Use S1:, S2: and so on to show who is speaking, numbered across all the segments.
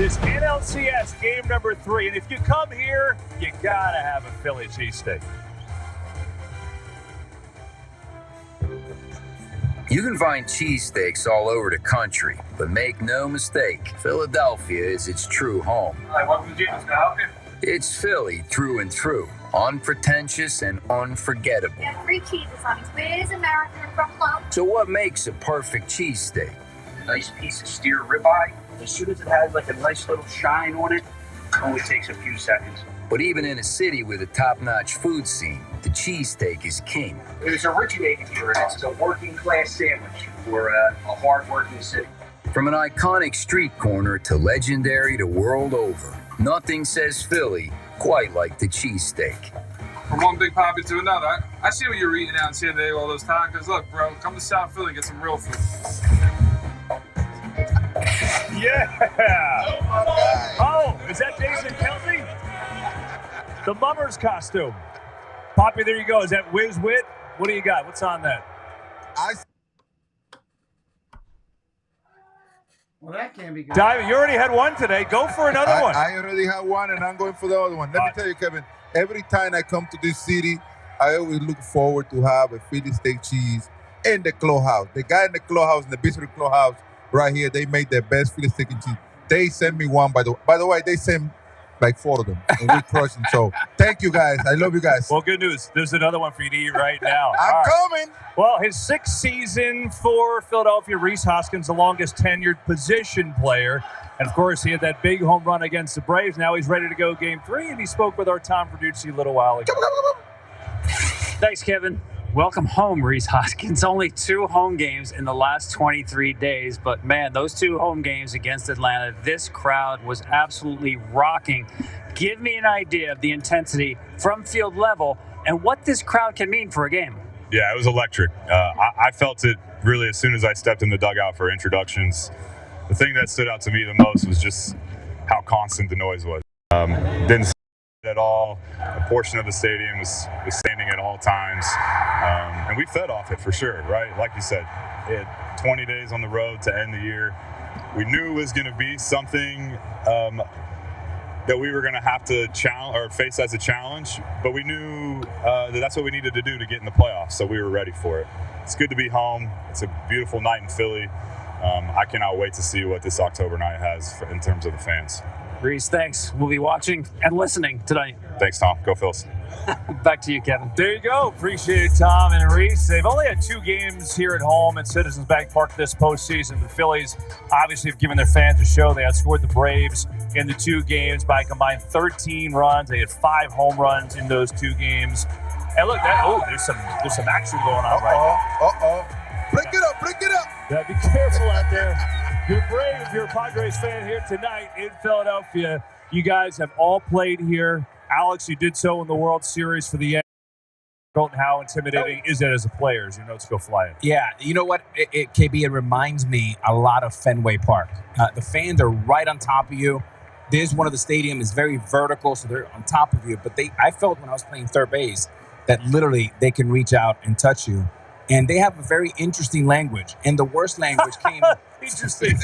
S1: is NLCS game number 3. And if you come here, you gotta have a Philly cheesesteak.
S2: You can find cheesesteaks all over the country, but make no mistake, Philadelphia is its true home.
S1: Hi, welcome to James. Can I help you?
S2: It's Philly through and through, unpretentious and unforgettable.
S3: We have 3 cheeses on it. It is American from home.
S2: So what makes a perfect cheesesteak?
S4: Nice piece of steer ribeye. As soon as it has like a nice little shine on it, only takes a few seconds.
S2: But even in a city with a top-notch food scene, the cheesesteak is king.
S4: It was originated here, and it's a working class sandwich for a hard-working city.
S2: From an iconic street corner to legendary to world over, nothing says Philly quite like the cheesesteak.
S5: From one big poppy to another. I see what you're eating out in San Diego, all those tacos. Look, bro, come to South Philly and get some real food.
S1: Yeah! Oh, is that Jason Kelsey? The Mummers costume. Poppy, there you go. Is that Whiz Wit? What do you got? What's on that?
S6: Well, that can't be good.
S1: Diamond, you already had one today. Go for another one.
S7: I already had one, and I'm going for the other one. Let me tell you, Kevin, every time I come to this city, I always look forward to have a Philly steak cheese in the clubhouse. The guy in the clubhouse, in the Bistro Clubhouse, right here, they made the best Philly steak and cheese. They sent me one, by the way, they sent like 4 of them, and we crushed them. So thank you, guys. I love you guys.
S1: Well, good news. There's another one for you to eat right now.
S7: I'm coming.
S1: Well, his 6th season for Philadelphia, Rhys Hoskins, the longest tenured position player. And, of course, he had that big home run against the Braves. Now he's ready to go game 3, and he spoke with our Tom Verducci a little while ago.
S8: Thanks, Kevin. Welcome home, Rhys Hoskins. Only 2 home games in the last 23 days, but man, those 2 home games against Atlanta, this crowd was absolutely rocking. Give me an idea of the intensity from field level and what this crowd can mean for a game.
S9: Yeah, it was electric. I felt it really as soon as I stepped in the dugout for introductions. The thing that stood out to me the most was just how constant the noise was. Didn't see it at all. A portion of the stadium was standing at all times. And we fed off it for sure, right? Like you said, it had 20 days on the road to end the year. We knew it was going to be something that we were going to have to challenge or face as a challenge, but we knew that that's what we needed to do to get in the playoffs, so we were ready for it. It's good to be home. It's a beautiful night in Philly. I cannot wait to see what this October night has in terms of the fans.
S8: Rhys, thanks. We'll be watching and listening tonight.
S9: Thanks, Tom. Go Phils.
S8: Back to you, Kevin.
S1: There you go. Appreciate it, Tom and Rhys. They've only had 2 games here at home at Citizens Bank Park this postseason. The Phillies obviously have given their fans a show. They outscored the Braves in the 2 games by a combined 13 runs. They had 5 home runs in those 2 games. And look, there's some action going on right now.
S7: Break it up.
S1: Yeah, be careful out there. You're brave if you're a Padres fan here tonight in Philadelphia. You guys have all played here. Alex, you did so in the World Series for the Yankees. How intimidating is it as a player as your notes go flying?
S6: Yeah, you know what, KB, it reminds me a lot of Fenway Park. The fans are right on top of you. There's one of the stadium is very vertical, so they're on top of you. But I felt when I was playing third base that literally they can reach out and touch you. And they have a very interesting language. And the worst language came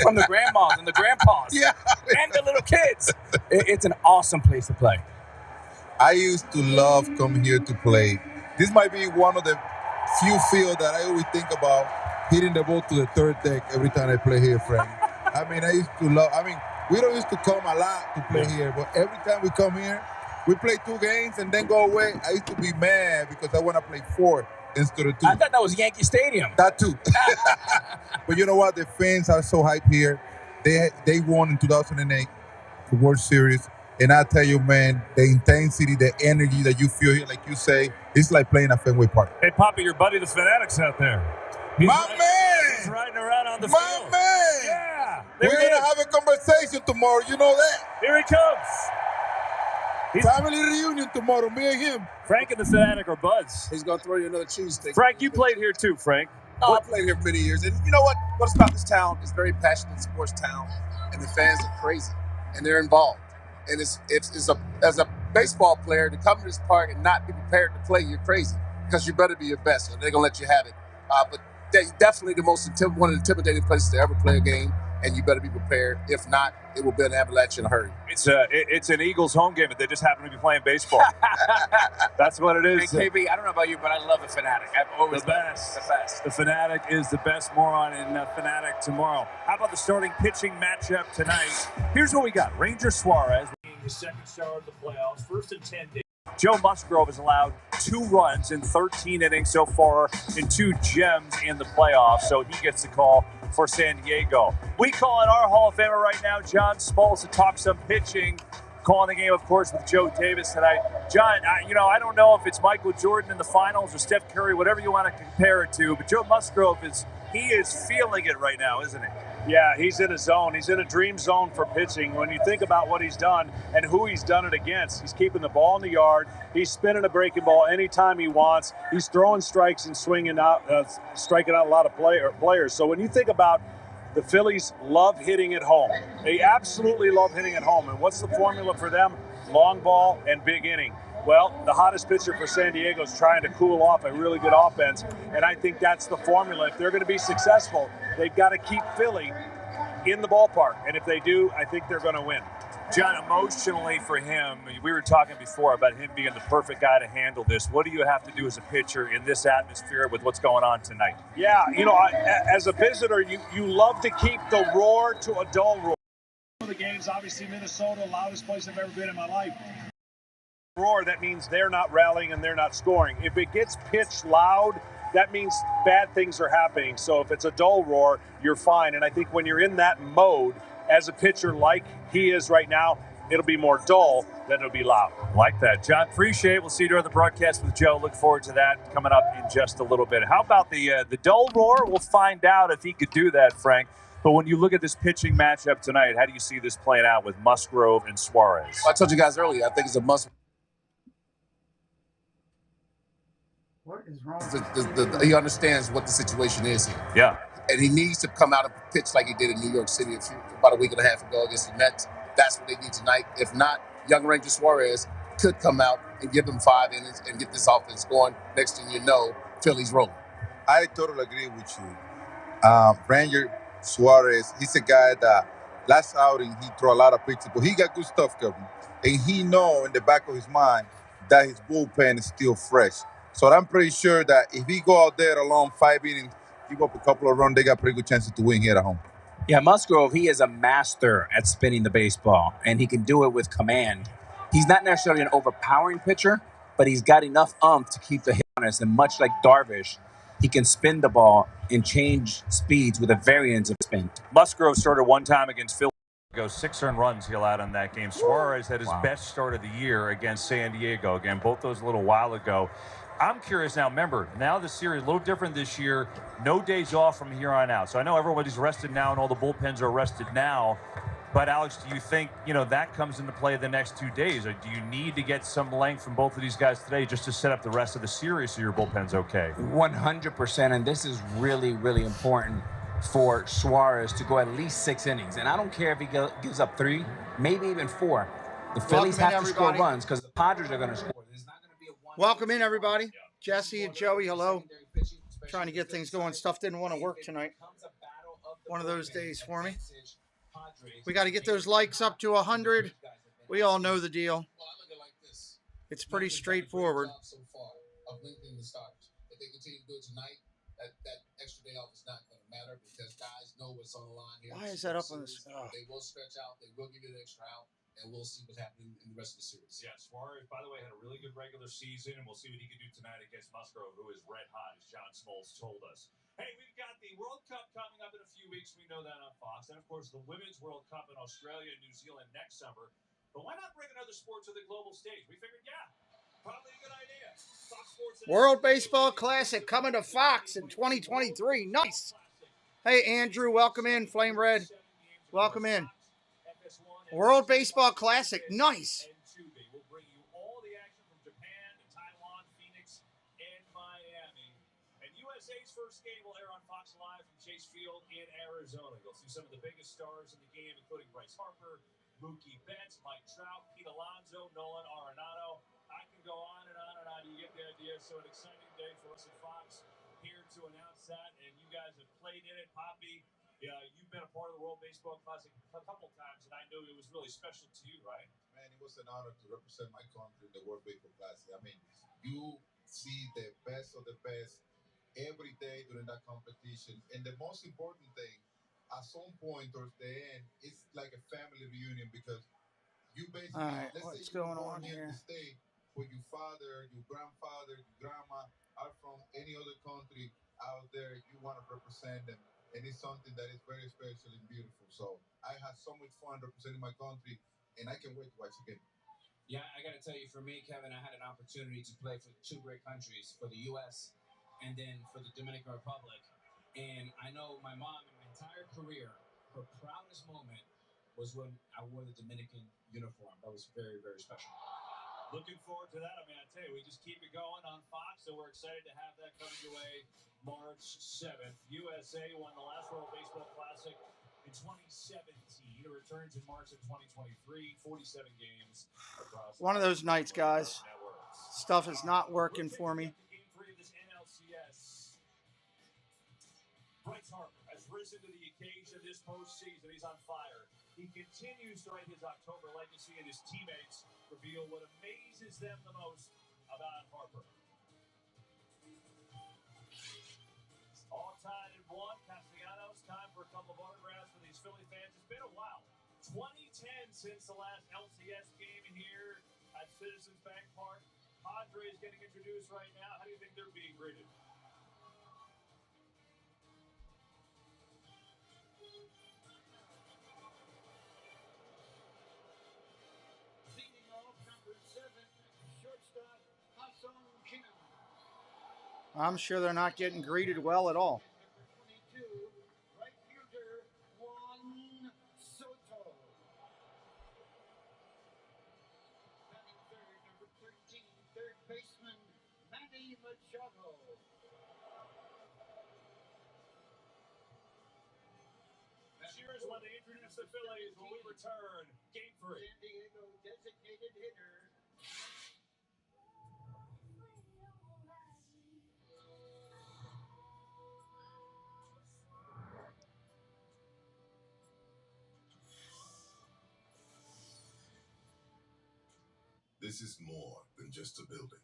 S6: from the grandmas and the grandpas and the little kids. It's an awesome place to play.
S7: I used to love coming here to play. This might be one of the few fields that I always think about hitting the ball to the third deck every time I play here, Frank. We don't used to come a lot to play here, but every time we come here, we play 2 games and then go away. I used to be mad because I want to play 4 instead of 2.
S6: I thought that was Yankee Stadium.
S7: That too. But you know what? The fans are so hyped here. They won in 2008, the World Series. And I tell you, man, the intensity, the energy that you feel here, like you say, it's like playing at Fenway Park.
S1: Hey, Poppy, your buddy, the Fanatics out there. He's riding around on the field.
S7: My man!
S1: Yeah.
S7: We're going to have a conversation tomorrow. You know that?
S1: Here he comes.
S7: Family reunion tomorrow, me and him.
S1: Frank and the Fanatic are buds.
S10: He's going to throw you another cheesesteak.
S1: Frank, you played here too, Frank.
S10: Oh, I played here for many years. And you know what? What's about this town? It's a very passionate sports town. And the fans are crazy. And they're involved. And as a baseball player, to come to this park and not be prepared to play, you're crazy. Because you better be your best. And they're going to let you have it. But definitely one of the intimidating places to ever play a game. and you better be prepared. If not, it will be an avalanche in a hurry.
S1: It's an Eagles home game, but they just happen to be playing baseball. That's what it is.
S6: And KB, I don't know about you, but I love the Fanatic. I've always
S1: the best.
S6: The best.
S1: The Fanatic is the best moron in Fanatic tomorrow. How about the starting pitching matchup tonight? Here's what we got. Ranger Suarez being his second start of the playoffs, first in 10 days. Joe Musgrove has allowed 2 runs in 13 innings so far and 2 gems in the playoffs, so he gets the call for San Diego. We call in our Hall of Famer right now, John Smoltz, to talk some pitching. Calling the game, of course, with Joe Davis tonight. John, I don't know if it's Michael Jordan in the finals or Steph Curry, whatever you want to compare it to, but Joe Musgrove is feeling it right now, isn't he?
S11: Yeah, he's in a zone. He's in a dream zone for pitching. When you think about what he's done and who he's done it against, he's keeping the ball in the yard. He's spinning a breaking ball anytime he wants. He's throwing strikes and swinging out, striking out a lot of players. So when you think about the Phillies love hitting at home. They absolutely love hitting at home. And what's the formula for them? Long ball and big inning. Well, the hottest pitcher for San Diego is trying to cool off a really good offense, and I think that's the formula. If they're going to be successful, they've got to keep Philly in the ballpark, and if they do, I think they're going to win.
S1: John, emotionally for him, we were talking before about him being the perfect guy to handle this. What do you have to do as a pitcher in this atmosphere with what's going on tonight?
S11: Yeah, as a visitor, you love to keep the roar to a dull roar. One of the games, obviously Minnesota, loudest place I've ever been in my life. Roar, that means they're not rallying and they're not scoring. If it gets pitched loud, that means bad things are happening. So if it's a dull roar, you're fine. And I think when you're in that mode as a pitcher like he is right now, it'll be more dull than it'll be loud.
S1: Like that. John, appreciate it. We'll see you during the broadcast with Joe. Look forward to that coming up in just a little bit. How about the dull roar? We'll find out if he could do that, Frank. But when you look at this pitching matchup tonight, how do you see this playing out with Musgrove and Suarez?
S10: I told you guys earlier, I think it's a must.
S12: What is wrong?
S10: He understands what the situation is here.
S1: Yeah.
S10: And he needs to come out and pitch like he did in New York City about a week and a half ago against the Mets. That's what they need tonight. If not, young Ranger Suarez could come out and give them 5 innings and get this offense going. Next thing you know, Philly's rolling.
S7: I totally agree with you. Ranger Suarez, he's a guy that last outing he threw a lot of pitches, but he got good stuff, Kevin. And he know in the back of his mind that his bullpen is still fresh. So I'm pretty sure that if he go out there along 5 innings, give up a couple of runs, they got pretty good chances to win here at home.
S6: Yeah, Musgrove, he is a master at spinning the baseball, and he can do it with command. He's not necessarily an overpowering pitcher, but he's got enough to keep the hit on us. And much like Darvish, he can spin the ball and change speeds with a variance of spin.
S1: Musgrove started one time against Philly. 6 earned runs he allowed in that game. Suarez had his best start of the year against San Diego. Again, both those a little while ago. I'm curious now, remember, now the series a little different this year. No days off from here on out. So I know everybody's rested now and all the bullpens are rested now. But, Alex, do you think, that comes into play the next 2 days? Or do you need to get some length from both of these guys today just to set up the rest of the series so your bullpen's okay?
S6: 100%. And this is really, really important for Suarez to go at least 6 innings. And I don't care if he gives up 3, maybe even 4. The Phillies have to score runs because the Padres are going to score.
S12: Welcome in, everybody. Jesse and Joey, hello. Trying to get things going. Stuff didn't want to work tonight. One of those days for me. We got to get those likes up to 100. We all know the deal. It's pretty straightforward.
S10: If they continue to do it tonight, that extra day off is not going to matter because guys know what's on the line here.
S12: Why is that up on this?
S10: They will stretch out. They will give you an extra out. And we'll see what's happening in the rest of the series.
S1: Yeah, Suarez, by the way, had a really good regular season, and we'll see what he can do tonight against Musgrove, who is red hot, as John Smoltz told us. Hey, we've got the World Cup coming up in a few weeks. We know that on Fox. And, of course, the Women's World Cup in Australia and New Zealand next summer. But why not bring another sport to the global stage? We figured, probably a good idea. Fox Sports
S12: World Baseball Classic coming to Fox in 2023. Nice. Hey, Andrew, welcome in. Flame Red, welcome in. World Baseball Classic, nice.
S1: We'll bring you all the action from Japan, Taiwan, Phoenix, and Miami. And USA's first game will air on Fox Live from Chase Field in Arizona. You'll see some of the biggest stars in the game, including Bryce Harper, Mookie Betts, Mike Trout, Pete Alonso, Nolan Arenado. I can go on and on and on. You get the idea. So an exciting day for us at Fox here to announce that. And you guys have played in it. Poppy, Yeah, you've been a part of the World Baseball Classic a couple times, and I knew it was really special to you, right?
S7: Man, it was an honor to represent my country in the World Baseball Classic. I mean, you see the best of the best every day during that competition. And the most important thing, at some point towards the end, it's like a family reunion because you basically,
S12: All right,
S7: let's say
S12: what's
S7: you were
S12: going
S7: born
S12: on
S7: here in the
S12: here?
S7: state, but your father, your grandfather, your grandma are from any other country out there. You want to represent them. And it's something that is very special and beautiful. So I had so much fun representing my country, and I can't wait to watch again.
S6: Yeah, I got to tell you, for me, Kevin, I had an opportunity to play for two great countries, for the U.S. and then for the Dominican Republic. And I know my mom, in my entire career, her proudest moment was when I wore the Dominican uniform. That was very, very special.
S1: Looking forward to that. I mean, I tell you, we just keep it going on Fox, so we're excited to have that coming your way March 7th. USA won the last World Baseball Classic in 2017. It returns in March of 2023, 47 games across
S12: One of those nights, guys. Stuff is not working for me.
S1: Game 3 of this NLCS. Bryce Harper has risen to the occasion this postseason. He's on fire. He continues to write his October legacy, and his teammates reveal what amazes them the most about Harper. All tied at 1. Castellanos, time for a couple of autographs for these Philly fans. It's been a while. 2010 since the last LCS game here at Citizens Bank Park. Padres getting introduced right now. How do you think they're being greeted?
S12: I'm sure they're not getting greeted well at all.
S1: Cheers when they introduce the Phillies when we return. Game 3.
S13: San Diego designated hitter.
S14: This is more than just a building.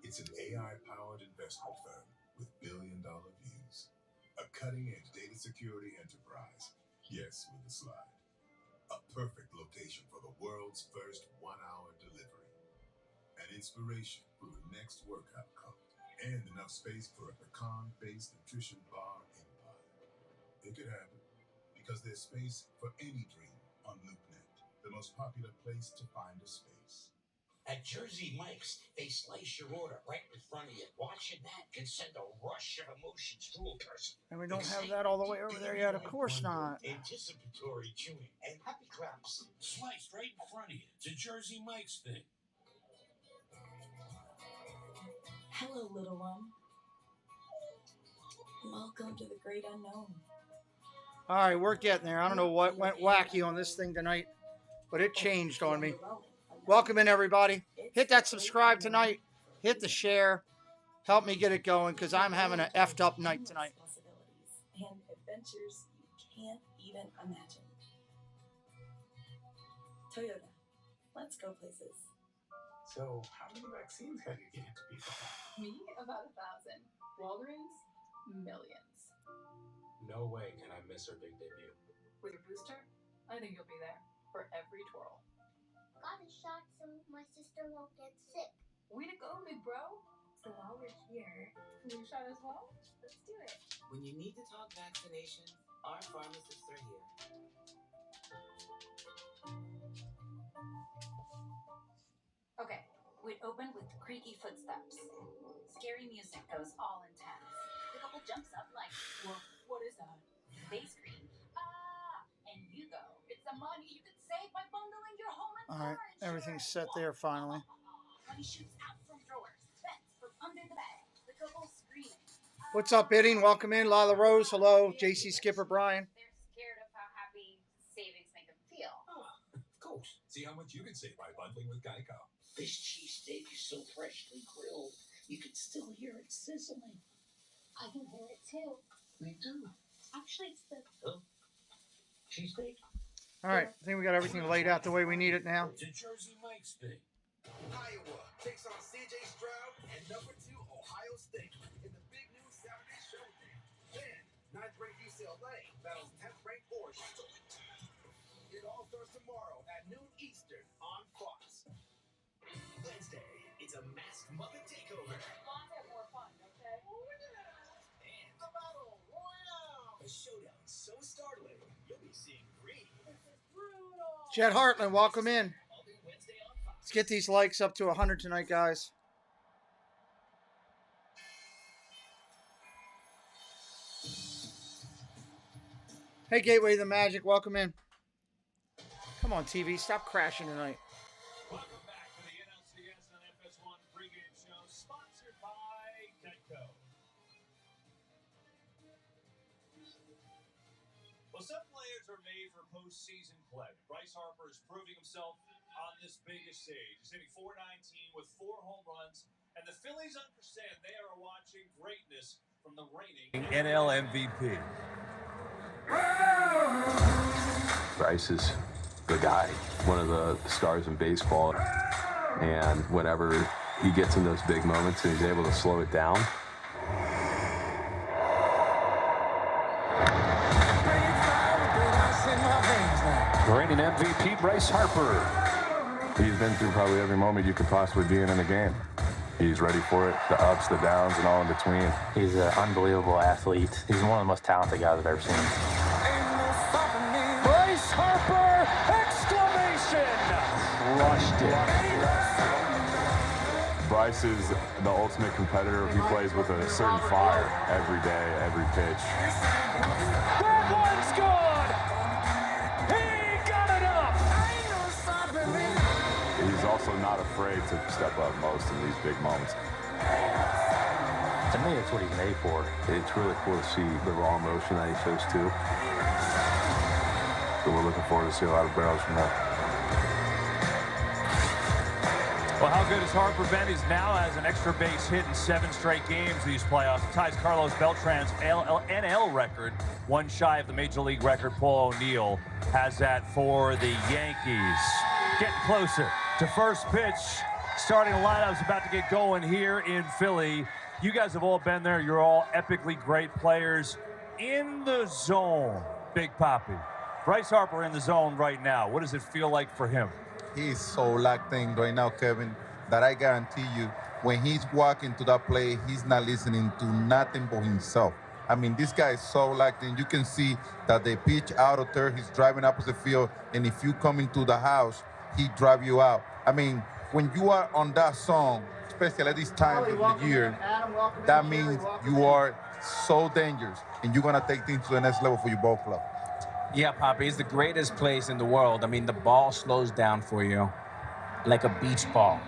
S14: It's an AI-powered investment firm with billion-dollar views. A cutting-edge data security enterprise. Yes, with a slide. A perfect location for the world's first one-hour delivery. An inspiration for the next workout comp. And enough space for a pecan-based nutrition bar empire. It could happen because there's space for any dream on LoopNet, the most popular place to find a space.
S15: At Jersey Mike's, they slice your order right in front of you. Watching that can send a rush of emotions through a person.
S12: And we don't have that all the way over there yet. Of course not.
S15: Anticipatory chewing and happy claps. Sliced right in front of you. It's a Jersey Mike's thing.
S16: Hello, little one. Welcome to the great unknown.
S12: All right, we're getting there. I don't know what went wacky on this thing tonight, but it changed on me. Welcome in, everybody. Hit that subscribe tonight. Hit the share. Help me get it going because I'm having an effed up night tonight.
S16: And adventures you can't even imagine. Toyota, let's go places.
S17: So, how many vaccines have you given to people?
S18: Me, about 1,000. Walgreens, millions.
S17: No way can I miss her big debut.
S18: With your booster, I think you'll be there for every twirl.
S3: Got a shot so my sister won't get sick.
S18: Way to go, big bro.
S19: So while we're here,
S18: Flu shot as well?
S19: let's do it.
S20: When you need to talk vaccinations, our pharmacists are here.
S19: Okay, we'd open with creaky footsteps. Scary music goes all intense. The couple jumps up like, well, what is that? They scream, ah! And you go, it's the money you could save by bundling your home and
S12: All right,
S19: car
S12: everything's
S19: insurance.
S12: set there finally.
S19: Money shoots out from drawers, vents from under the bed. The couple screaming.
S12: What's up, Bidding? Welcome in. Lila Rose, hello. JC Skipper Brian.
S19: They're scared of how happy savings make them feel.
S17: Of course. See how much you can save by bundling with Geico.
S15: This cheesesteak is so freshly grilled, you can still hear it sizzling.
S3: I can hear it too.
S15: Me too.
S3: Actually, it's the
S15: Huh? Cheesesteak?
S12: All right, I think we got everything laid out the way we need it now.
S15: It's a Jersey Mike's thing. Iowa takes on C.J. Stroud and number 2 Ohio State in the big new Saturday showdown. Then 9th-ranked UCLA battles 10th-ranked Oregon. It all starts tomorrow at noon Eastern on Fox. Wednesday, it's a masked Muppet takeover.
S18: Moms have more fun, okay?
S15: And the battle royale. A showdown so startling, you'll be seeing green.
S18: This is brutal.
S12: Chet Hartland, welcome in. Let's get these likes up to 100 tonight, guys. Hey, Gateway of the Magic, welcome in. Come on, TV, stop crashing tonight.
S1: Welcome back to the NLCS and FS1 pregame show, sponsored by Geico. Well, some players are made for postseason play. Bryce Harper is proving himself on this biggest stage. He's hitting .419 with 4 home runs, and the Phillies understand they are watching greatness from the reigning NL MVP.
S21: Bryce is the guy, one of the stars in baseball, and whenever he gets in those big moments and he's able to slow it down,
S22: the reigning MVP Bryce Harper.
S21: he's been through probably every moment you could possibly be in a game. He's ready for it, the ups, the downs, and all in between.
S22: He's an unbelievable athlete. He's one of the most talented guys I've ever seen. Bryce Harper! Exclamation! Crushed it.
S21: Bryce is the ultimate competitor. He plays with a certain fire every day, every pitch.
S22: That one's good! He got it up!
S21: He's also not afraid to step up most in these big moments.
S22: To me, it's what he's made for.
S21: It's really cool to see the raw emotion that he shows too. So we're looking forward to see a lot of barrels from that.
S1: Well, how good has Harper been? He's now has an extra base hit in 7 straight games these playoffs. It ties Carlos Beltran's NL record, one shy of the Major League record. Paul O'Neill has that for the Yankees. Getting closer to first pitch. Starting lineup's about to get going here in Philly. You guys have all been there. You're all epically great players. In the zone, Big Papi. Bryce Harper in the zone right now. What does it feel like for him?
S7: He's so locked in right now, Kevin, that I guarantee you, when he's walking to that play, he's not listening to nothing but himself. I mean, this guy is so locked in. You can see that they pitch out of third. He's driving opposite field, and if you come into the house, he drive you out. I mean, when you are on that song, especially at this time of the year, that means you are so dangerous, and you're going to take things to the next level for your ball club.
S6: Yeah, Poppy, it's the greatest place in the world. I mean, the ball slows down for you like a beach ball.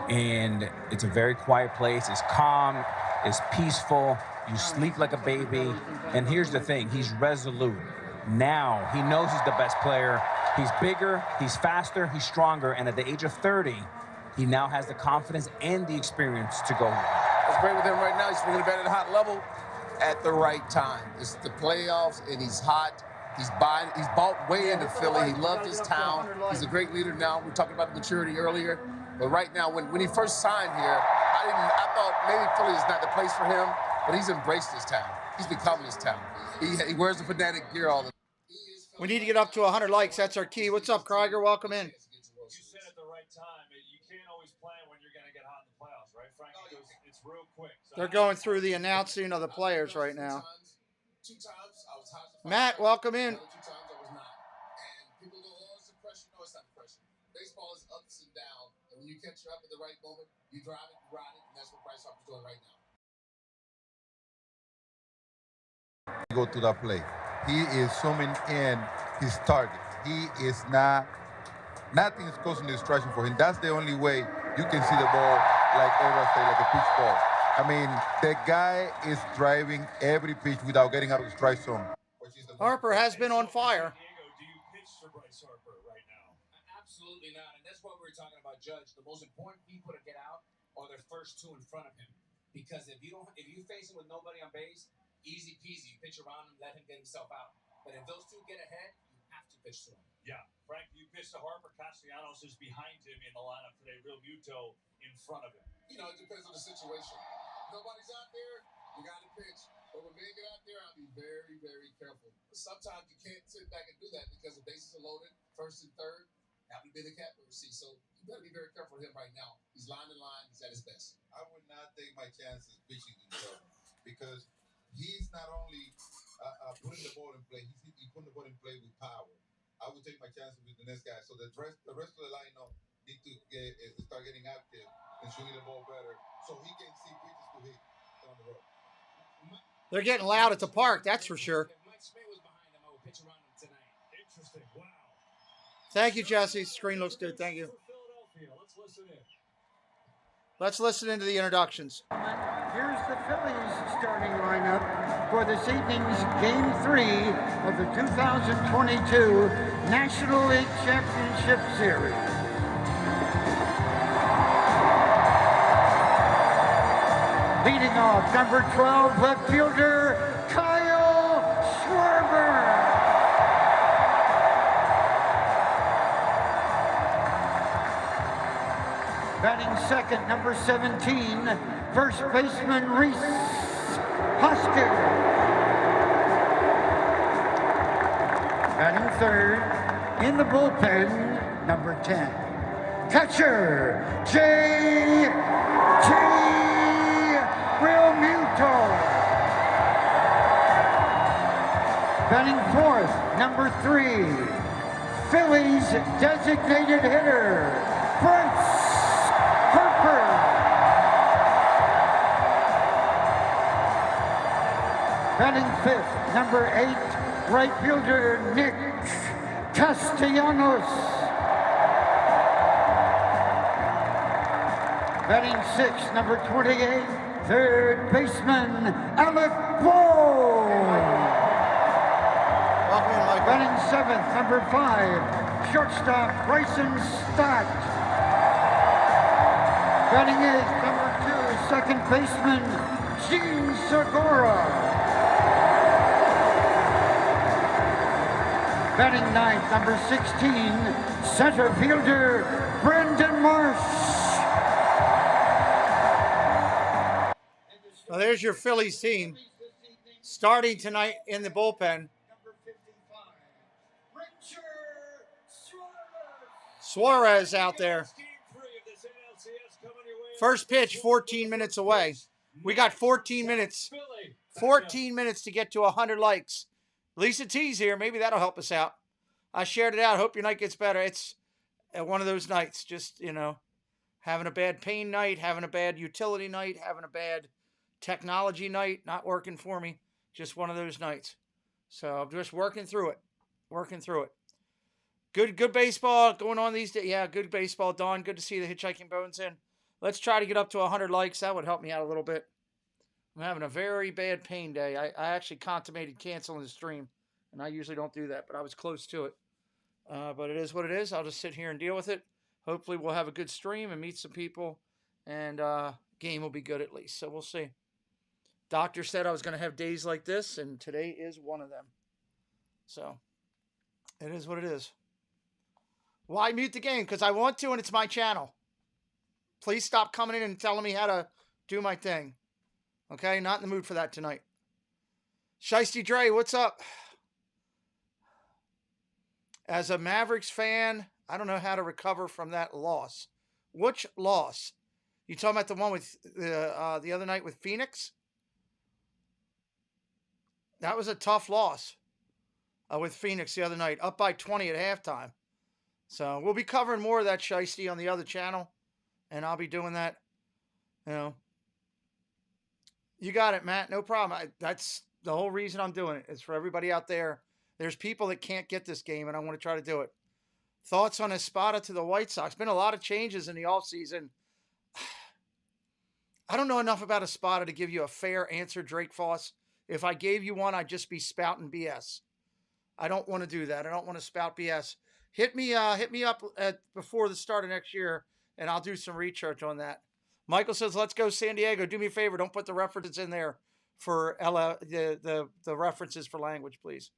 S6: And it's a very quiet place. It's calm. It's peaceful. You sleep like a baby. And here's the thing. He's resolute. Now, he knows he's the best player. He's bigger. He's faster. He's stronger. And at the age of 30, he now has the confidence and the experience to go.
S10: It's great with him right now. He's swinging the bat at a hot level at the right time. It's the playoffs, and he's hot. He's bought way into Philly. He loved his town. He's a great leader now. We were talking about the maturity earlier. But right now, when he first signed here, I thought maybe Philly is not the place for him, but he's embraced his town. He's become his town. He wears the fanatic gear all the time.
S12: We need to get up to 100 likes. That's our key. What's up, Krieger? Welcome in.
S1: You said at the right time. You can't always plan when you're going to get hot in the playoffs, right, Frank? It's real quick. So
S12: They're going through the announcing of the players right now. Matt, welcome in.
S10: People go, oh, it's depression. No, it's not depression. Baseball is ups and downs. And when you catch her up at the right moment, you drive it, you ride it, and that's what Bryce Harper's doing right now.
S7: Go to that play. He is zooming in his target. He is not, nothing is causing distraction for him. That's the only way you can see the ball, like everyone say, like a pitch ball. I mean, the guy is driving every pitch without getting out of the strike zone.
S12: Harper has been on fire.
S1: do you pitch for Bryce Harper right now?
S4: Absolutely not. And that's what we were talking about, Judge. The most important people to get out are their first 2 in front of him. Because if you face him with nobody on base, easy peasy. You pitch around him, let him get himself out. But if those 2 get ahead, you pitch to him.
S1: Yeah, Frank, you pitched to Harper. Castellanos is behind him in the lineup today. Real Muto in front of him.
S10: You know, it depends on the situation. Nobody's out there, you got to pitch. But when they get out there, I'll be very, very careful. Sometimes you can't sit back and do that because the bases are loaded, first and third, happen to be the catbird seat. So you better be very careful with him right now. He's line to line. He's at his best.
S7: I would not take my chances pitching himself because he's not only putting the ball in play, he's putting the ball in play with power. I would take my chances with the next guy. So the rest of the lineup need to start getting active and shooting the ball better so he can see pitches to hit down the road.
S12: They're getting loud at the park, that's for sure.
S4: Mike Smith was behind him. I would pitch around him tonight.
S1: Interesting. Wow.
S12: Thank you, Jesse. Screen looks good. Thank you.
S1: Let's listen in.
S12: Let's listen into the introductions.
S2: Here's the Phillies starting lineup for this evening's Game 3 of the 2022 National League Championship Series. Leading off, number 12, left fielder, Kyle Schwarber. Batting second, number 17, first baseman Reese Hoskins. Batting third, in the bullpen, number 10, catcher J.T. Real Muto. Batting fourth, number 3, Phillies designated hitter, Prince Harper. Batting fifth, number 8, right fielder Nick Castellanos. Batting sixth, number 28, third baseman Alec Bowe. Batting seventh, number 5, shortstop Bryson Stott. Batting eighth, number 2, second baseman Gene Segura. Batting ninth, number 16, center fielder Brendan Marsh.
S12: Well, there's your Phillies team starting tonight in the bullpen. Suarez out there. First pitch, 14 minutes away. We got 14 minutes. 14 minutes to get to 100 likes. Lisa T's here. Maybe that'll help us out. I shared it out. Hope your night gets better. It's one of those nights. Just, you know, having a bad pain night, having a bad utility night, having a bad technology night. Not working for me. Just one of those nights. So I'm just working through it. Working through it. Good baseball going on these days. Yeah, good baseball, Don. Good to see the Hitchhiking Bones in. Let's try to get up to 100 likes. That would help me out a little bit. I'm having a very bad pain day. I actually contemplated canceling the stream, and I usually don't do that, but I was close to it. But it is what it is. I'll just sit here and deal with it. Hopefully we'll have a good stream and meet some people, and game will be good at least. So we'll see. Doctor said I was going to have days like this, and today is one of them. So it is what it is. Why mute the game? Because I want to, and it's my channel. Please stop coming in and telling me how to do my thing. Okay? Not in the mood for that tonight. Shiesty Dre, what's up? As a Mavericks fan, I don't know how to recover from that loss. Which loss? You talking about the one with the other night with Phoenix? That was a tough loss with Phoenix the other night. Up by 20 at halftime. So we'll be covering more of that shiesty on the other channel. And I'll be doing that. You know. You got it, Matt. No problem. That's the whole reason I'm doing it. It's for everybody out there. There's people that can't get this game, and I want to try to do it. Thoughts on Espada to the White Sox? Been a lot of changes in the offseason. I don't know enough about Espada to give you a fair answer, Drake Foss. If I gave you one, I'd just be spouting BS. I don't want to do that. I don't want to spout BS. Hit me up before the start of next year, and I'll do some research on that. Michael says, let's go San Diego. Do me a favor. Don't put the references in there for the references for language, please.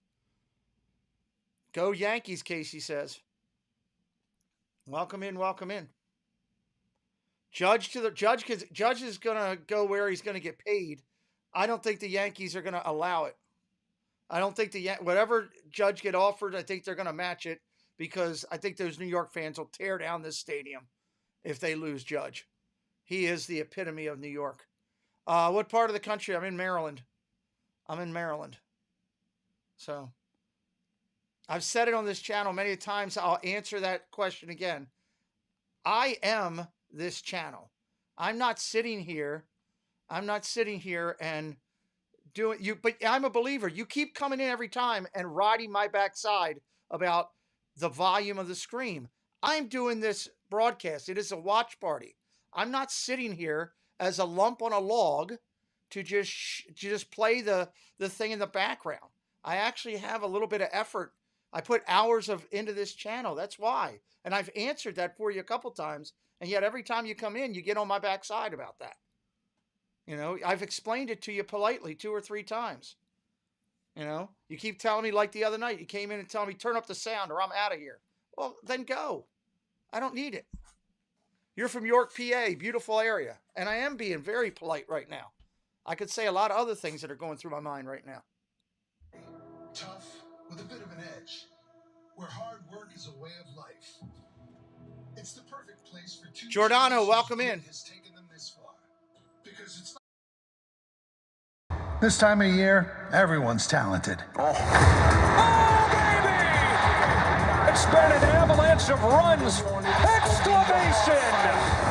S12: Go Yankees, Casey says. Welcome in, welcome in. Judge is gonna go where he's gonna get paid. I don't think the Yankees are gonna allow it. I don't think whatever Judge get offered, I think they're gonna match it because I think those New York fans will tear down this stadium if they lose Judge. He is the epitome of New York. What part of the country? I'm in Maryland. So I've said it on this channel many times. I'll answer that question again. I am this channel. I'm not sitting here and doing you, but I'm a believer. You keep coming in every time and riding my backside about the volume of the screen. I'm doing this broadcast. It is a watch party. I'm not sitting here as a lump on a log to just play the thing in the background. I actually have a little bit of effort. I put hours into this channel. That's why. And I've answered that for you a couple times. And yet every time you come in, you get on my backside about that. You know, I've explained it to you politely 2 or 3 times. You know, you keep telling me, like the other night, you came in and telling me, turn up the sound or I'm out of here. Well, then go. I don't need it. You're from York, PA, beautiful area. And I am being very polite right now. I could say a lot of other things that are going through my mind right now.
S5: Tough with a bit of an edge, where hard work is a way of life. It's the perfect place for 2
S12: Giordano, welcome in.
S5: has taken them this far. Because it's this time of year, everyone's talented.
S11: Oh, baby! It's been an avalanche of runs! Exclamation!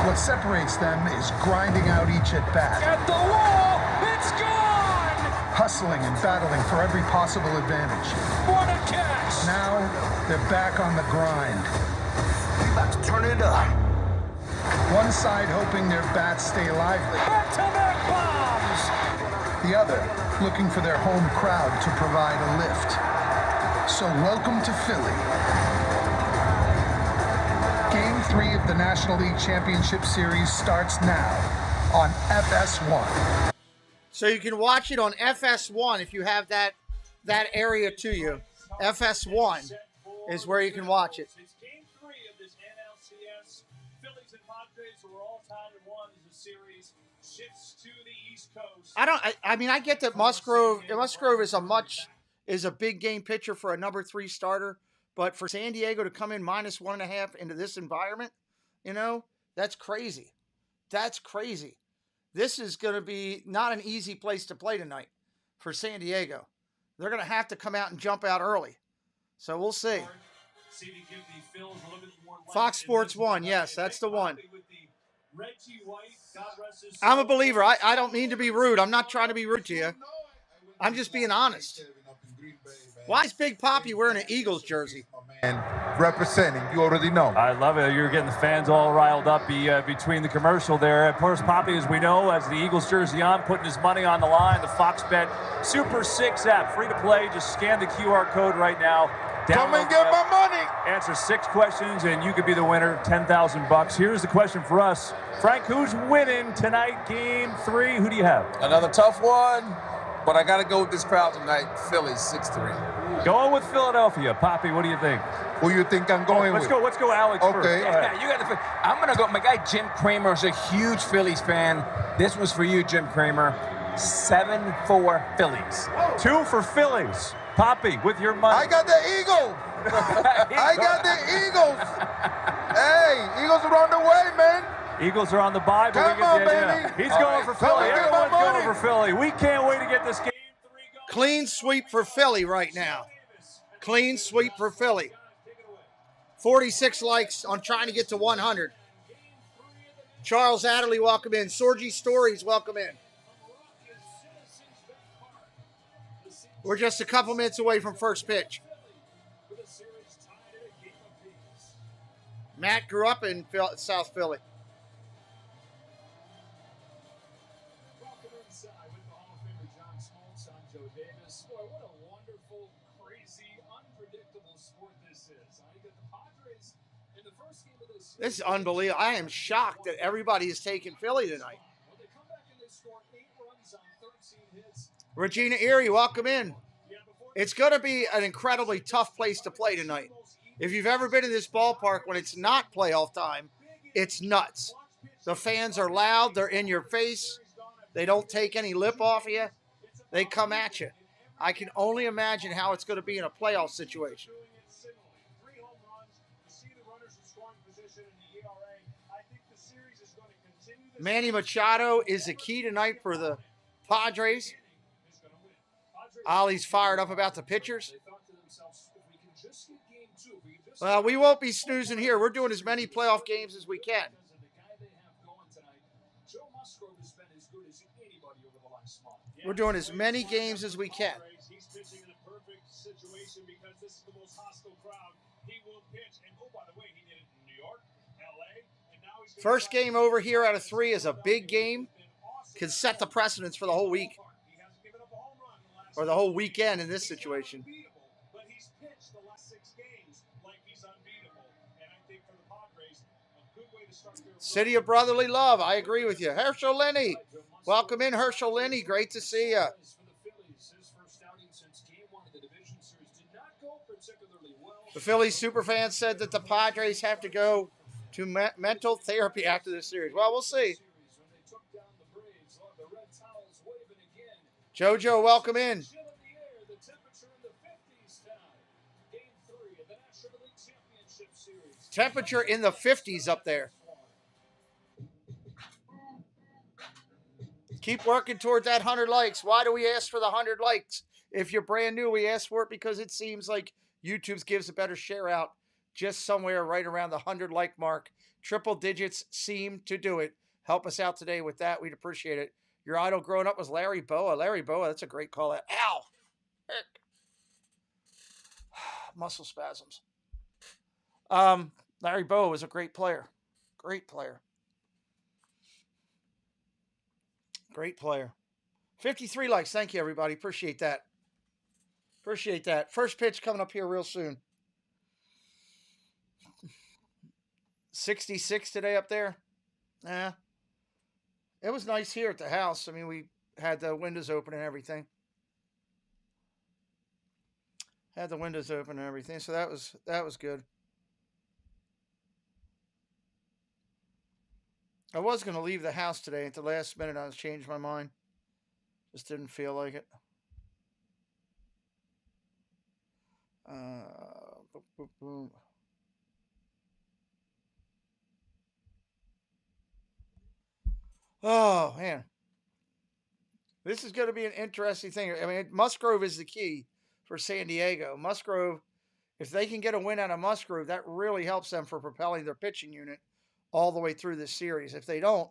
S5: What separates them is grinding out each at bat.
S11: At the wall, it's gone!
S5: Hustling and battling for every possible advantage.
S11: What a catch!
S5: Now, they're back on the grind.
S15: About to turn it up.
S5: One side hoping their bats stay lively.
S11: Back-to-back bombs!
S5: The other looking for their home crowd to provide a lift. So welcome to Philly. Game 3 of the National League Championship Series starts now on FS1.
S12: So you can watch it on FS1 if you have that area to you. FS1 is where you can watch it.
S11: It's game 3 of this NLCS. Phillies and Padres were all tied at 1 as the series shifts to the East Coast.
S12: I mean, I get that Musgrove is a big game pitcher for a number 3 starter, but for San Diego to come in -1.5 into this environment, you know, that's crazy. That's crazy. This is going to be not an easy place to play tonight for San Diego. They're going to have to come out and jump out early. So we'll see. Fox Sports 1, yes, that's the one. I'm a believer. I don't mean to be rude. I'm not trying to be rude to you. I'm just being honest. Why is Big Poppy wearing an Eagles jersey?
S7: And representing, you already know.
S1: I love it. You're getting the fans all riled up between the commercial there. Of course, Poppy, as we know, has the Eagles jersey on, putting his money on the line. The Fox Bet Super 6 app, free to play. Just scan the QR code right now.
S7: Come and get my money.
S1: Answer 6 questions, and you could be the winner. $10,000. Here's the question for us, Frank. Who's winning tonight? Game 3. Who do you have?
S10: Another tough one, but I got to go with this crowd tonight. Phillies 6-3.
S1: Going with Philadelphia. Poppy, what do you think?
S7: Who you think I'm going with?
S1: Let's go, Alex.
S7: Okay.
S1: First.
S6: Yeah, you got the. I'm gonna go. My guy Jim Kramer is a huge Phillies fan. This was for you, Jim Kramer. 7-4 Phillies.
S1: 2 for Phillies. Poppy, with your money.
S7: I got the Eagles. I got the Eagles. Hey, Eagles are on the way, man.
S1: Eagles are on the bye, but
S7: Come
S1: we get
S7: on,
S1: the idea.
S7: baby.
S1: He's going for Philly. Everyone's going for Philly. We can't wait to get this game 3 going.
S12: Clean sweep for Philly right now. Clean sweep for Philly. 46 likes on trying to get to 100. Charles Adderley, welcome in. Sorgy Stories, welcome in. We're just a couple minutes away from first pitch. Matt grew up in South Philly.
S11: Welcome inside with the Hall of Famer John Smoltz. I'm Joe Davis. Boy, what a wonderful, crazy, unpredictable sport this is. I get the Padres in the first game of this.
S12: This is unbelievable. I am shocked that everybody is taking Philly tonight.
S11: Well, they come back and they score 8 runs on 13 hits.
S12: Regina Erie, welcome in.
S11: Yeah, before
S12: It's going to be an incredibly tough place to play tonight. If you've ever been in this ballpark when it's not playoff time, it's nuts. The fans are loud. They're in your face. They don't take any lip off of you. They come at you. I can only imagine how it's going to be in a playoff situation. Manny Machado is the key tonight for the Padres. Ollie's fired up about the pitchers. Well, we won't be snoozing here. We're doing as many playoff games as we can. We're doing as many games as we can. First game over here out of 3 is a big game. Can set the precedence for the whole week. Or the whole weekend in this situation. City of Brotherly Love. I agree with you. Herschel Lenny. Welcome in, Herschel Lenny. Great to see you. The Phillies superfan said that the Padres have to go to mental therapy after this series. Well, we'll see. Jojo, welcome in. Temperature in the 50s up there. Keep working towards that 100 likes. Why do we ask for the 100 likes? If you're brand new, we ask for it because it seems like YouTube gives a better share out just somewhere right around the 100 like mark. Triple digits seem to do it. Help us out today with that. We'd appreciate it. Your idol growing up was Larry Boa. Larry Boa, that's a great call out. Ow! Muscle spasms. Larry Boa was a great player. Great player. Great player. 53 likes. Thank you, everybody. Appreciate that. Appreciate that. First pitch coming up here real soon. 66 today up there. Nah. It was nice here at the house. I mean, we had the windows open and everything. Had the windows open and everything. So that was good. I was going to leave the house today. At the last minute, I changed my mind. Just didn't feel like it. Boom, boom, boom. Oh, man. This is going to be an interesting thing. I mean, Musgrove is the key for San Diego. Musgrove, if they can get a win out of Musgrove, that really helps them for propelling their pitching unit all the way through this series. If they don't,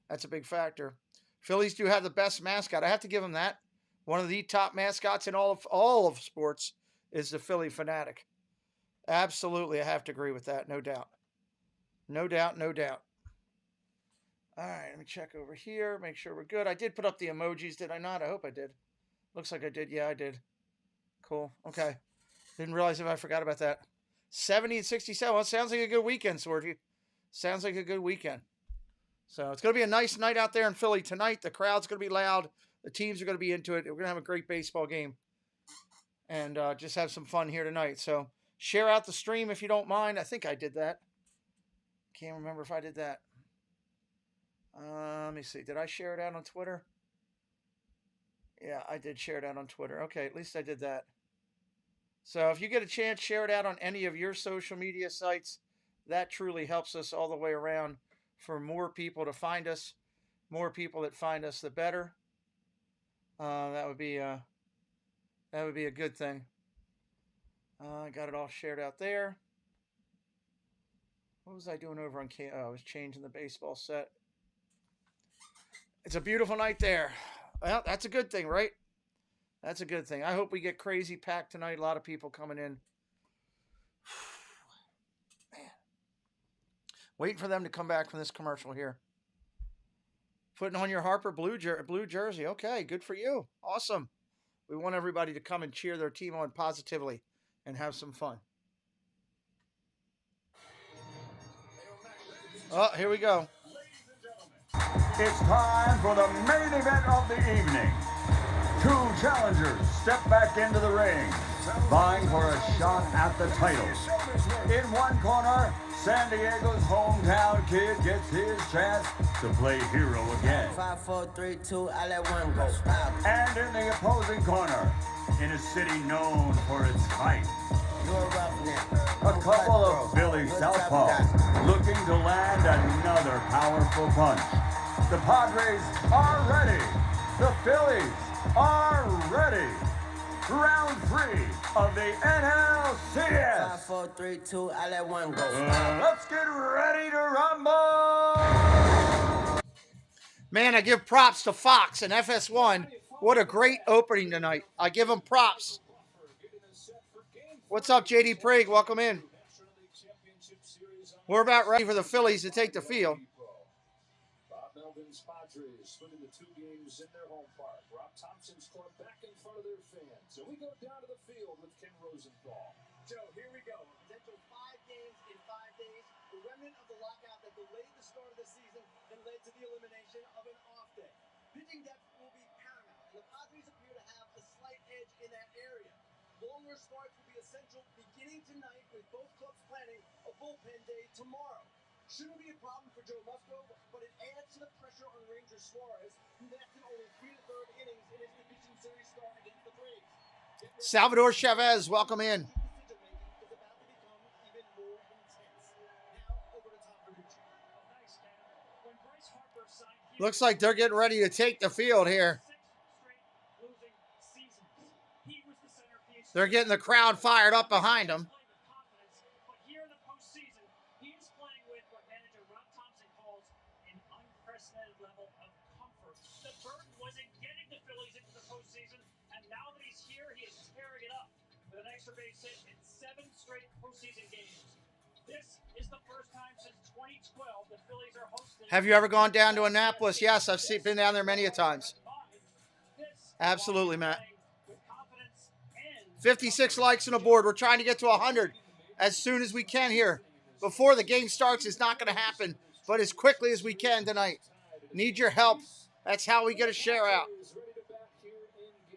S12: that's a big factor. Phillies do have the best mascot. I have to give them that. One of the top mascots in all of sports is the Philly Fanatic. Absolutely, I have to agree with that. No doubt. No doubt, no doubt. All right, let me check over here. Make sure we're good. I did put up the emojis, did I not? I hope I did. Looks like I did. Yeah, I did. Cool. Okay. Didn't realize if I forgot about that. 70 and 67. Well, it sounds like a good weekend, Swordy. Sounds like a good weekend. So it's going to be a nice night out there in Philly tonight. The crowd's going to be loud. The teams are going to be into it. We're going to have a great baseball game. And just have some fun here tonight. So share out the stream if you don't mind. I think I did that. Can't remember if I did that. Let me see. Did I share it out on Twitter? Yeah, I did share it out on Twitter. Okay, at least I did that. So if you get a chance, share it out on any of your social media sites. That truly helps us all the way around for more people to find us. More people that find us, the better. That would be a good thing. I got it all shared out there. What was I doing over on K? Oh, I was changing the baseball set. It's a beautiful night there. Well, that's a good thing, right? That's a good thing. I hope we get crazy packed tonight. A lot of people coming in. Man. Waiting for them to come back from this commercial here. Putting on your Harper blue jersey. Okay, good for you. Awesome. We want everybody to come and cheer their team on positively and have some fun. Oh, here we go.
S8: It's time for the main event of the evening. Two challengers step back into the ring, vying for a shot at the title. In one corner, San Diego's hometown kid gets his chance to play hero again.
S9: 5, 4, 3, 2, I let one go. Stop.
S8: And in the opposing corner, in a city known for its fight,
S9: You're a roughneck.
S8: a couple of Philly southpaws looking to land another powerful punch. The Padres are ready. The Phillies are ready. Round 3 of the NLCS.
S9: 5, 4, 3, 2, I let one go.
S8: Let's get ready to rumble.
S12: Man, I give props to Fox and FS1. What a great opening tonight. I give them props. What's up, JD Prague? Welcome in. We're about ready for the Phillies to take the field.
S11: Bob Melvin's Padres split into 2 games in their home park. Rob Thompson's club back in front of their fans. So we go down to the field with Ken Rosenthal.
S13: Joe, here we go. A potential 5 games in 5 days. The remnant of the lockout that delayed the start of the season and led to the elimination of an off day. Pitching depth will be paramount, and the Padres appear to have a slight edge in that area. Longer starts will be essential beginning tonight, with both clubs planning a bullpen day tomorrow. Shouldn't be a problem for Joe Musgrove, but it adds to the pressure on Ranger Suarez, who lasted only 3 1/3 innings in his division series start against the Braves.
S12: Salvador Chavez, welcome in. Looks like they're getting ready to take the field here. They're getting the crowd fired up behind them.
S11: Base hit in 7 straight postseason games. This is the first time since 2012 the Phillies are hosting.
S12: Have you ever gone down to Annapolis? Yes, I've been down there many a times. Absolutely, Matt. 56 likes on the board. We're trying to get to 100 as soon as we can here. Before the game starts, it's not going to happen, but as quickly as we can tonight. Need your help. That's how we get a share out.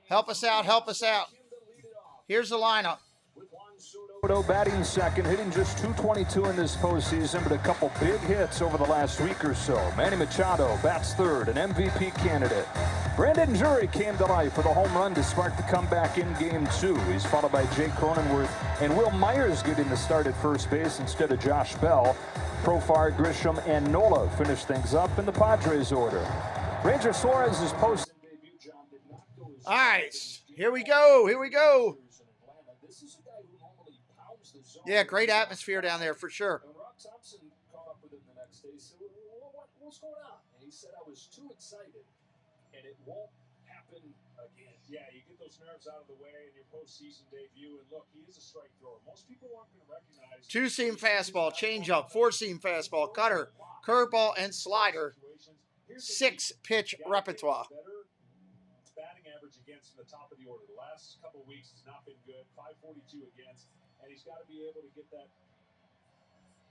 S12: Help us out. Help us out. Here's the lineup.
S23: Soto batting second, hitting just .222 in this postseason, but a couple big hits over the last week or so. Manny Machado bats third, an MVP candidate. Brandon Drury came to life with a home run to spark the comeback in Game 2. He's followed by Jake Cronenworth and Will Myers getting the start at first base instead of Josh Bell. Profar, Grisham, and Nola finish things up in the Padres order. Ranger Suarez is post.
S12: All right, here we go. Here we go. Yeah, great atmosphere down there for sure.
S11: Rob Thompson caught up with him the next day. He said, what's going on? And he said, I was too excited, and it won't happen again. Yeah, you get those nerves out of the way in your postseason debut, and look, he is a strike thrower. Most people aren't going to recognize.
S12: 2-seam fastball, changeup, 4-seam fastball, cutter, curveball, and slider. 6-pitch repertoire.
S11: Batting average against in the top of the order. The last couple of weeks has not been good. 542 against. And he's got to be able to get that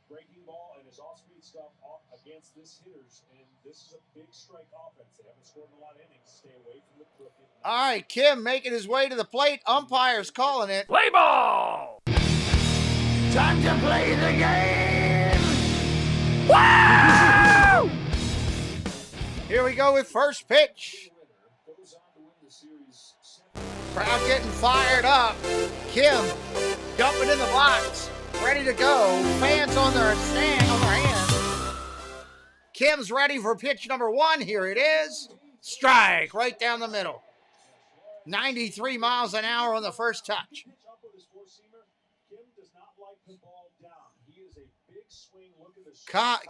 S11: breaking ball and his off-speed stuff against this hitters. And this is a big strike offense. They haven't scored in a lot of innings. Stay away from the crooked.
S12: All right, Kim making his way to the plate. Umpire's calling it.
S8: Play ball!
S12: Time to play the game!
S8: Woo!
S12: Here we go with first pitch. Crowd getting fired up. Kim jumping in the box, ready to go. Fans on their hands. Kim's ready for pitch number 1. Here it is. Strike right down the middle. 93 miles an hour on the first touch.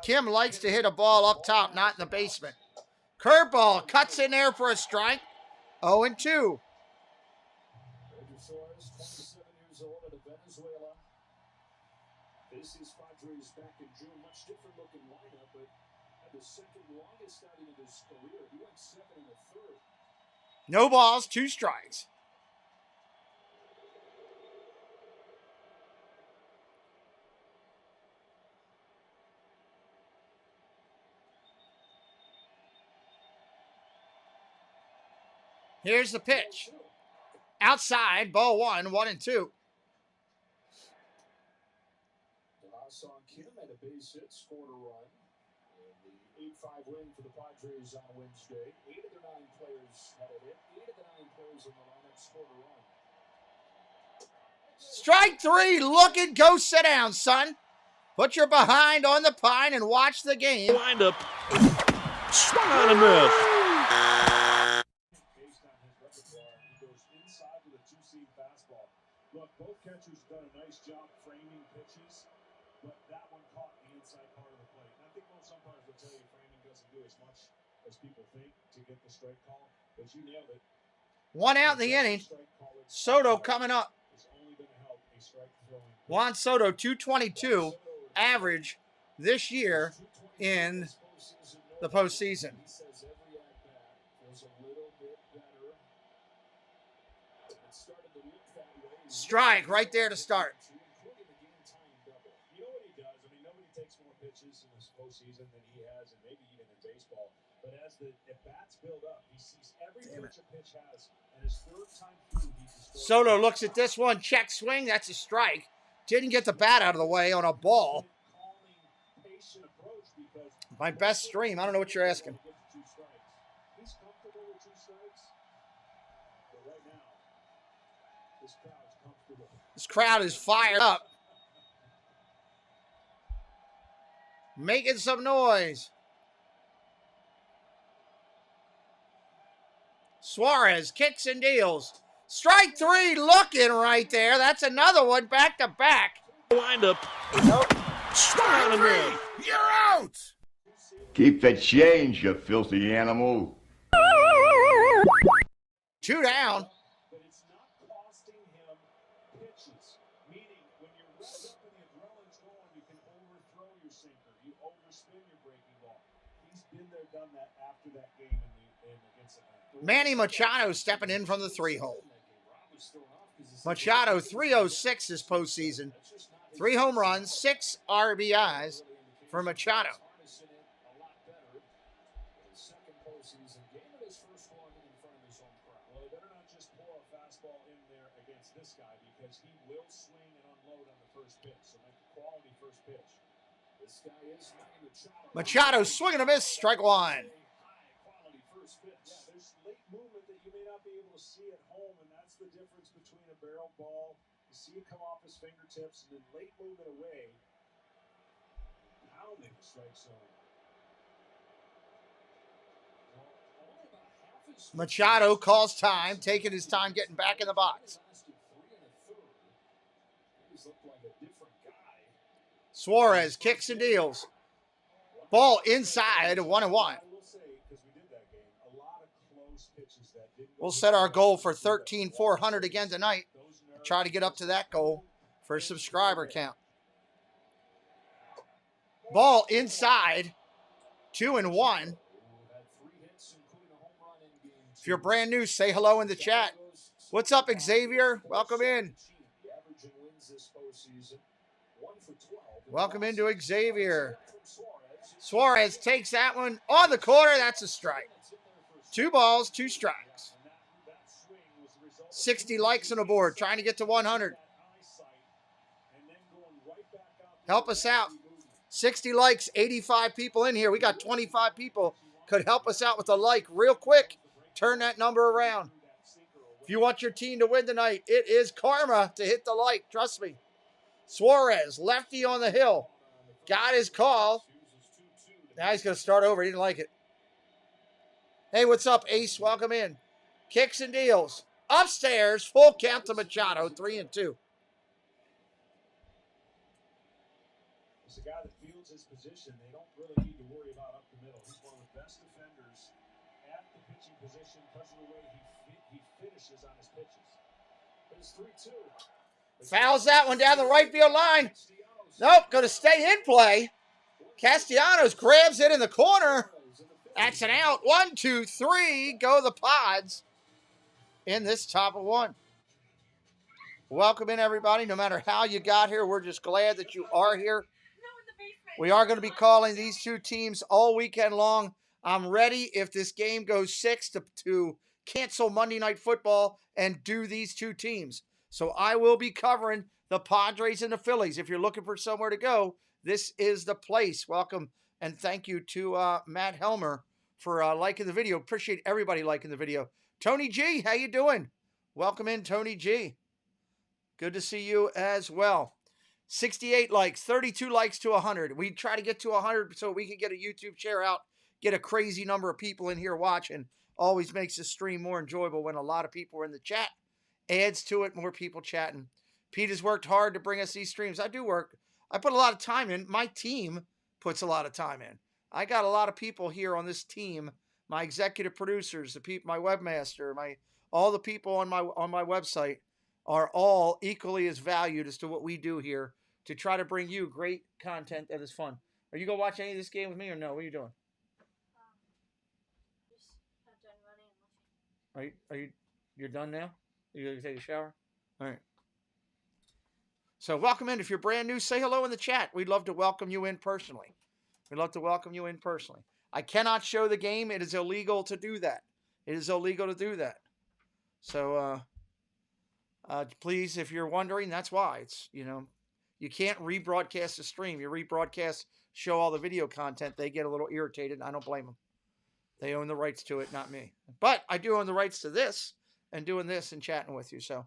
S12: Kim likes to hit a ball up top, not in the basement. Curveball cuts in there for a strike. 0-2.
S11: Suarez, 27 years old, out of Venezuela. Faces Padres back in June. Much different looking lineup, but had the second longest outing of his career. He went 7 1/3.
S12: No balls, 2 strikes. Here's the pitch. Outside, ball 1, 1-2.
S23: Kim had a base hit, scored a run. The 8-5 win for the Padres on Wednesday. 8 of the 9 players had a hit. 8 of the 9 players in the lineup scored a run.
S12: Strike 3, look it, go sit down, son. Put your behind on the pine and watch the game.
S14: Wind up. Swung on and missed.
S23: Based on his repertoire, he goes inside with a 2-seam fastball. Look, both catchers have done a nice job framing pitches, but that one caught the inside part of the plate. And I think most umpires will tell you framing doesn't do as much as people think to get the strike call, but you nailed it.
S12: 1 out in the inning. Soto coming up. Juan Soto, 222 average this year in the postseason. Strike right there to start.
S23: You know what he does? I mean, nobody takes more pitches in this postseason than he has, and maybe even in baseball. But as the at-bats build up, he sees every pitch a pitch has, and his third time through, he destroys.
S12: Soto looks at this one, check swing, that's a strike. Didn't get the bat out of the way on a ball. My best stream, I don't know what you're asking.
S23: He's comfortable with 2 strikes, but right now, this crowd's comfortable.
S12: This crowd is fired up. Making some noise. Suarez kicks and deals. Strike 3, looking right there. That's another one back to back.
S14: Wind up. Nope. Swung on and missed.
S15: You're out! Keep the change, you filthy animal.
S12: 2 down.
S23: But it's not costing him pitches. Meaning, when you're revved up and the adrenaline's going, you can overthrow your sinker. You overspin your breaking ball. He's been there, done that after that game against the
S12: Manny Machado stepping in from the 3-hole. Machado, 306 this postseason. 3 home runs, 6 RBIs for Machado.
S23: Well, they better not just pour a fastball in there against this guy because he will swing and unload on the first pitch. So make a quality first pitch. This guy is
S12: Machado swinging a miss, strike 1.
S23: high quality first pitch. Yeah, there's late movement that you may not be able to see at home, and that's the difference between a barrel ball. You see it come off his fingertips, and then late movement away, pounding the strike zone.
S12: Machado calls time, taking his time getting back in the box. Suarez kicks and deals. Ball inside, 1-1. We'll set our goal for 13,400 again tonight. Try to get up to that goal for a subscriber count. Ball inside, 2-1. If you're brand new, say hello in the chat. What's up, Xavier? Welcome in. Welcome into Xavier. Suarez takes that one on the corner. That's a strike. 2 balls, 2 strikes. 60 likes on the board, trying to get to 100. Help us out. 60 likes, 85 people in here. We got 25 people. Could help us out with a like real quick. Turn that number around. If you want your team to win tonight, it is karma to hit the like. Trust me. Suarez, lefty on the hill. Got his call. Now he's going to start over. He didn't like it. Hey, what's up, Ace? Welcome in. Kicks and deals. Upstairs, full count to Machado, 3-2.
S23: It's a guy that fields his position. They don't really need to worry about up the middle. He's one of the best defenders at the pitching position because of the way he finishes on his pitches. But it's 3-2.
S12: Fouls that one down the right field line. Nope, going to stay in play. Castellanos grabs it in the corner. That's an out. 1, 2, 3. Go the Pods in this top of 1. Welcome in, everybody. No matter how you got here, we're just glad that you are here. We are going to be calling these 2 teams all weekend long. I'm ready if this game goes 6 to cancel Monday Night Football and do these two teams. So I will be covering the Padres and the Phillies. If you're looking for somewhere to go, this is the place. Welcome and thank you to Matt Helmer for liking the video. Appreciate everybody liking the video. Tony G, how you doing? Welcome in, Tony G. Good to see you as well. 68 likes, 32 likes to 100. We try to get to 100 so we can get a YouTube share out, get a crazy number of people in here watching. Always makes the stream more enjoyable when a lot of people are in the chat. Adds to it, more people chatting. Pete has worked hard to bring us these streams. I do work. I put a lot of time in. My team puts a lot of time in. I got a lot of people here on this team. My executive producers, the people, my webmaster, all the people on my website are all equally as valued as to what we do here to try to bring you great content that is fun. Are you going to watch any of this game with me or no? What are you doing? You're done now? You going to take a shower? All right. So welcome in. If you're brand new, say hello in the chat. We'd love to welcome you in personally. We'd love to welcome you in personally. I cannot show the game. It is illegal to do that. It is illegal to do that. So, please, if you're wondering, that's why. It's, you can't rebroadcast the stream. You rebroadcast, show all the video content. They get a little irritated. I don't blame them. They own the rights to it, not me. But I do own the rights to this and doing this and chatting with you. So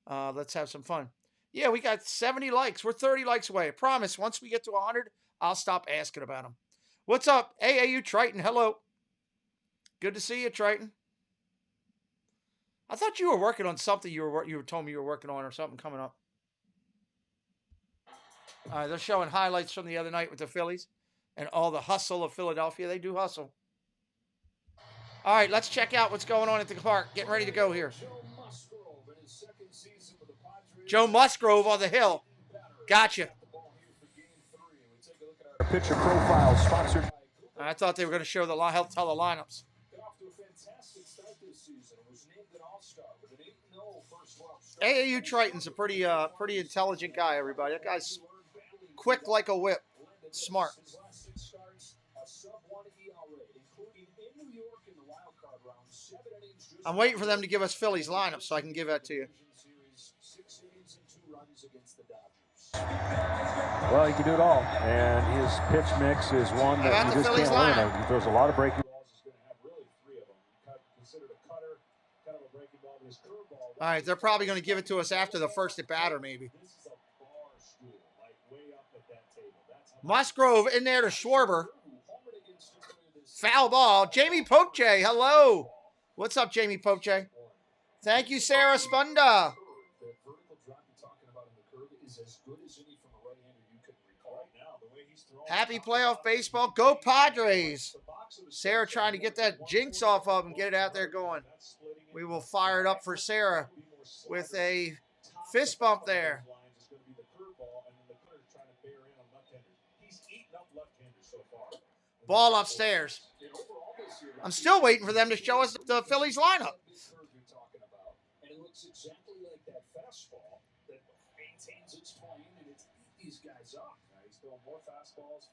S12: let's have some fun. Yeah, we got 70 likes. We're 30 likes away. I promise, once we get to 100, I'll stop asking about them. What's up, AAU Triton? Hello. Good to see you, Triton. I thought you were working on something. You were told me you were working on or something coming up. All right, they're showing highlights from the other night with the Phillies and all the hustle of Philadelphia. They do hustle. All right, let's check out what's going on at the park. Getting ready to go here. Joe Musgrove on the hill. Gotcha.
S23: Pitcher profile sponsored.
S12: I thought they were going to show the help tell the lineups. AAU Triton's a pretty intelligent guy, everybody. That guy's quick like a whip. Smart. I'm waiting for them to give us Phillies lineups so I can give that to you.
S23: Well, he can do it all, and his pitch mix is one that you just can't eliminate. He throws a lot of breaking.
S12: All right, they're probably going to give it to us after the first at batter, maybe. Musgrove in there to Schwarber. Foul ball. Jamie Poche, hello. What's up, Jamie Poche? Thank you, Sarah Spunda. Happy playoff baseball. Go Padres. Sarah trying to get that jinx off of him, get it out there going. We will fire it up for Sarah with a fist bump there. Ball upstairs. I'm still waiting for them to show us the Phillies lineup.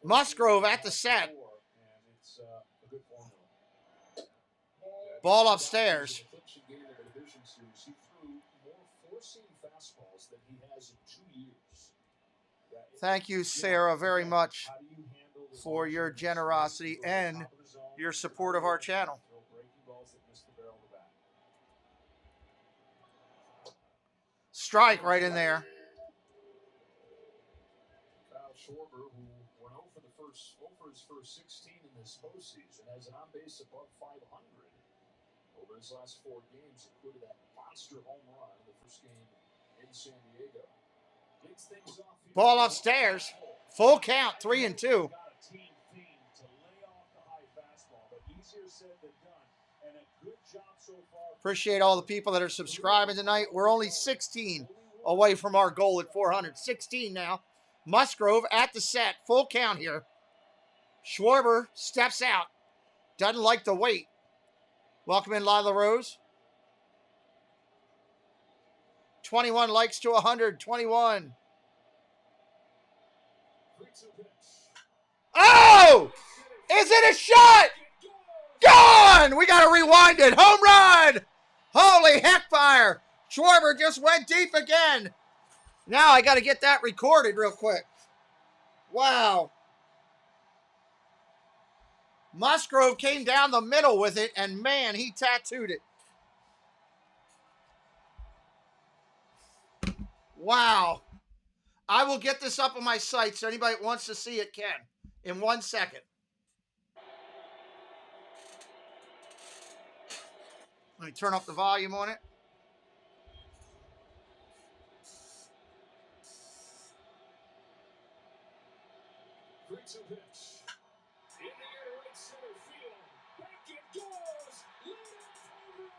S12: Musgrove at the set. Ball upstairs. Thank you, Sarah, very much for your generosity and your support of our channel. Strike right in there.
S16: Schwarber, who went 0 for his first 16 in this postseason, has an on-base above 500 over his last 4 games, including that monster home run in the first game in San Diego. Gets things off.
S12: Ball upstairs. Full count, 3-2. Appreciate all the people that are subscribing tonight. We're only 16 away from our goal at 400. 16 now. Musgrove at the set. Full count here. Schwarber steps out. Doesn't like the wait. Welcome in Lila Rose. 21 likes to 100. 21. Oh! Is it a shot? Go! on! We got to rewind it. Home run! Holy heck fire! Schwarber just went deep again. Now I got to get that recorded real quick. Wow. Musgrove came down the middle with it, and man, he tattooed it. Wow. I will get this up on my site so anybody that wants to see it can in 1 second. Let me turn up the volume on it.
S16: Great pitch. In the air, right center field. Back it goes. Leadoff home run.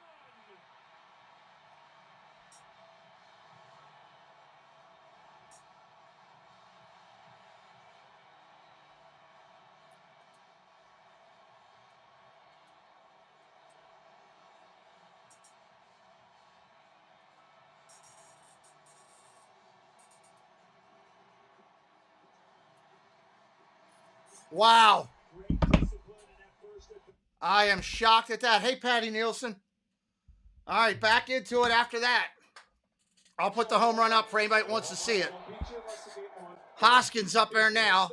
S12: Wow. I am shocked at that. Hey, Patty Nielsen. All right, back into it after that. I'll put the home run up for anybody that wants to see it. Hoskins up there now.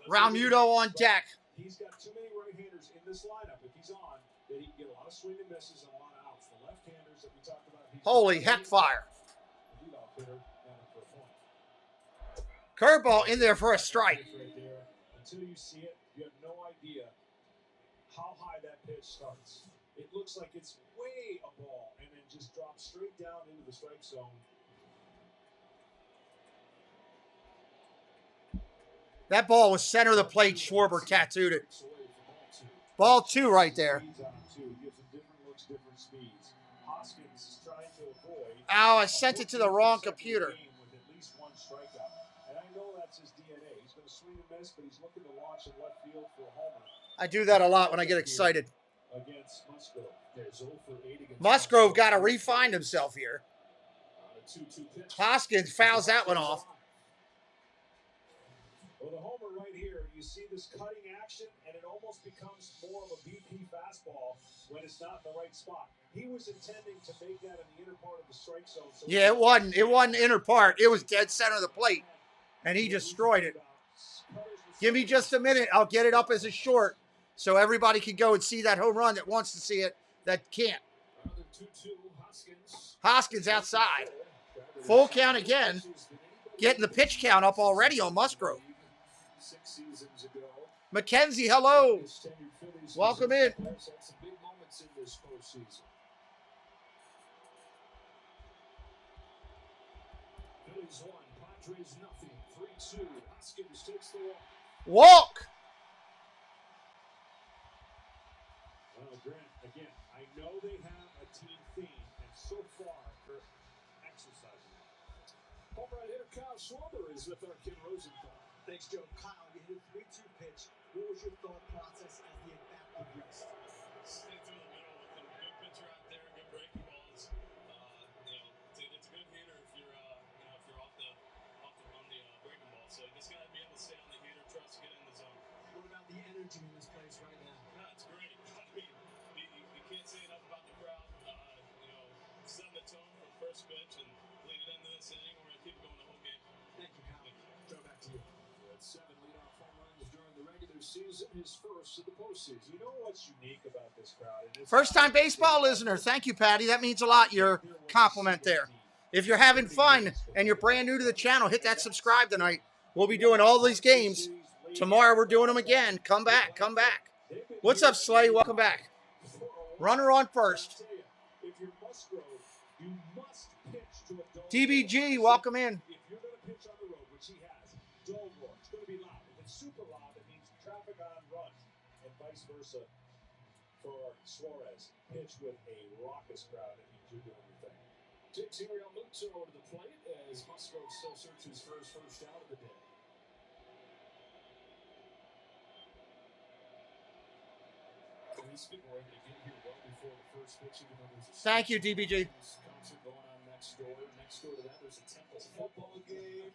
S12: Realmuto on deck.
S16: He's got too many right-handers in this lineup. If he's on, then he can get a lot of swing and misses and a lot of outs. The left-handers that we talked about.
S12: Holy heck fire. Curveball in there for a strike.
S16: Until you see it, you have no idea how high that pitch starts. It looks like it's way a ball and then just drops straight down into the strike zone.
S12: That ball was center of the plate. Schwarber tattooed it. Ball 2 right there. Ow, I sent it to the wrong computer. I do that a lot when I get excited. Musgrove got to re-find himself here. Hoskins fouls that one off.
S16: Well, the homer right here, you see this cutting action, and it almost becomes more of a BP fastball when it's not in the right spot. He was intending to make that in the inner part of the strike zone. So
S12: yeah, it wasn't the inner part. It was dead center of the plate, and he destroyed it. Give me just a minute. I'll get it up as a short so everybody can go and see that home run that wants to see it that can't. Hoskins outside. Full count again. Getting the pitch count up already on Musgrove. Mackenzie, hello. Welcome in. Walk.
S16: Well, Grant, again, I know they have a team theme, and so far they're exercising it. Home run hitter Kyle Schwarber is with our Ken Rosenthal.
S13: Thanks, Joe. Kyle, you hit a 3-2 pitch. What was your thought process as the at-bat progressed?
S17: Stay through the middle with a good pitcher out there, good breaking balls. It's a good hitter if you're off the breaking ball. So you just gotta be able to stay on the hitter, trust to get in the zone.
S13: What about the energy in this place right now?
S17: No, it's great. I mean, you can't say enough about the crowd. Setting the tone from first pitch and lead it into this inning. We're gonna keep going the whole game.
S13: Thank you, Kyle. Joe, back to you.
S16: 7 leadoff home runs during the regular season, his first of the postseason. You know what's unique about this crowd?
S12: First time baseball listener. Thank you, Patty. That means a lot, your compliment there. If you're having fun and you're brand new to the channel, hit that subscribe tonight. We'll be doing all these games. Tomorrow we're doing them again. Come back, come back. What's up, Slay? Welcome back. Runner on first. DBG, welcome in.
S16: If you're going to pitch on the road, which he has, don't roar. It's going to be loud. If it's super loud, it means traffic on runs, and vice versa for Suarez. Pitch with a raucous crowd, it means you're doing your thing.
S8: Takes Realmuto to the plate as Musgrove still searches for his first out of the day. He's been ready to get here well before the first pitch, even though there's a
S12: Thank you, DBG.
S8: concert going on next door. Next door to that, there's a Temple football game.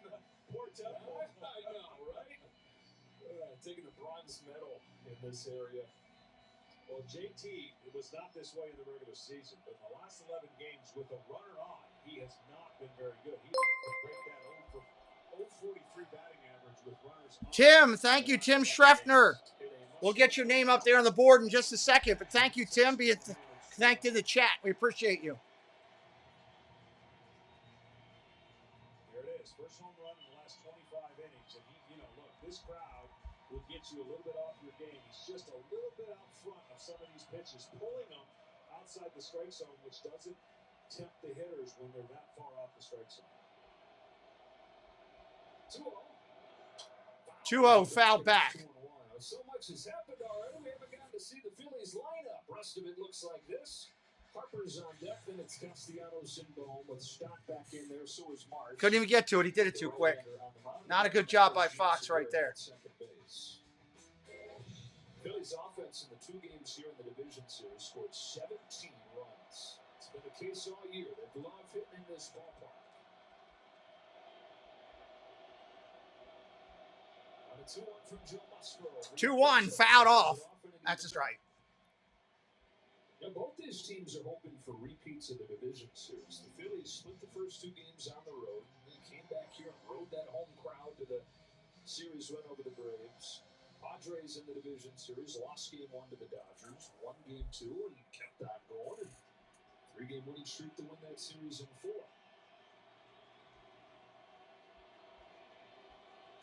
S16: Poor Temple.
S8: I know, right? Taking the bronze medal in this area.
S11: Well, JT, it was not this way in the regular season, but in the last 11 games with a runner on, he has not been very good. He will break that 0-43 batting average with runners on.
S12: Tim, thank you, Tim Schreffner. We'll get your name up there on the board in just a second, but thank you, Tim, being connected to the chat. We appreciate you.
S11: There it is. First home run in the last 25 innings. And he, look, this crowd will get you a little bit off your game. He's just a little bit out front of some of these pitches, pulling them outside the strike zone, which doesn't tempt the hitters when they're that far off the strike zone.
S12: 2-0, foul back.
S16: So much has happened already. We haven't gotten to see the Phillies lineup. Rest of it looks like this. Harper's on deck, then it's Castellanos in the home with Stott back in there. So is March.
S12: Couldn't even get to it. He did it too quick. Not a good job by Fox right there.
S16: Phillies offense in the 2 games here in the division series scored 17 runs. It's been the case all year. They love hitting in this ballpark. 2-1 from Joe Musgrove.
S12: 2-1, fouled off. That's just right.
S16: Now, both these teams are hoping for repeats of the division series. The Phillies split the first 2 games on the road. They came back here and rode that home crowd to the series win over the Braves. Padres in the division series lost game 1 to the Dodgers, won game 2, and kept on going. 3-game winning streak to win that series in 4.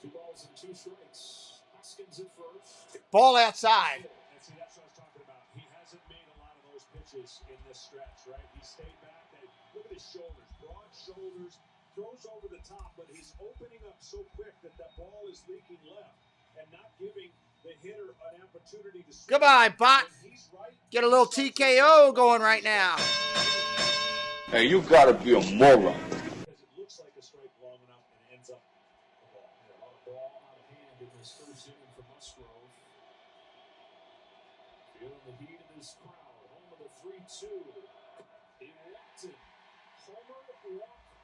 S16: 2 balls and 2 strikes. Hoskins at first.
S12: Ball outside.
S11: And see, that's what I was talking about. He hasn't made a lot of those pitches in this stretch, right? He stayed back. Look at his shoulders, broad shoulders, throws over the top, but he's opening up so quick that ball is leaking left and not giving the hitter an opportunity to.
S12: Goodbye, Bot. Get a little TKO going right now.
S14: Hey, you gotta be a moron.
S11: Because it looks like a strike long enough and it ends up a ball.
S16: A ball out of hand in this first inning for Musgrove. Feeling the heat of this crowd. Home of the 3-2. In Watson. Homer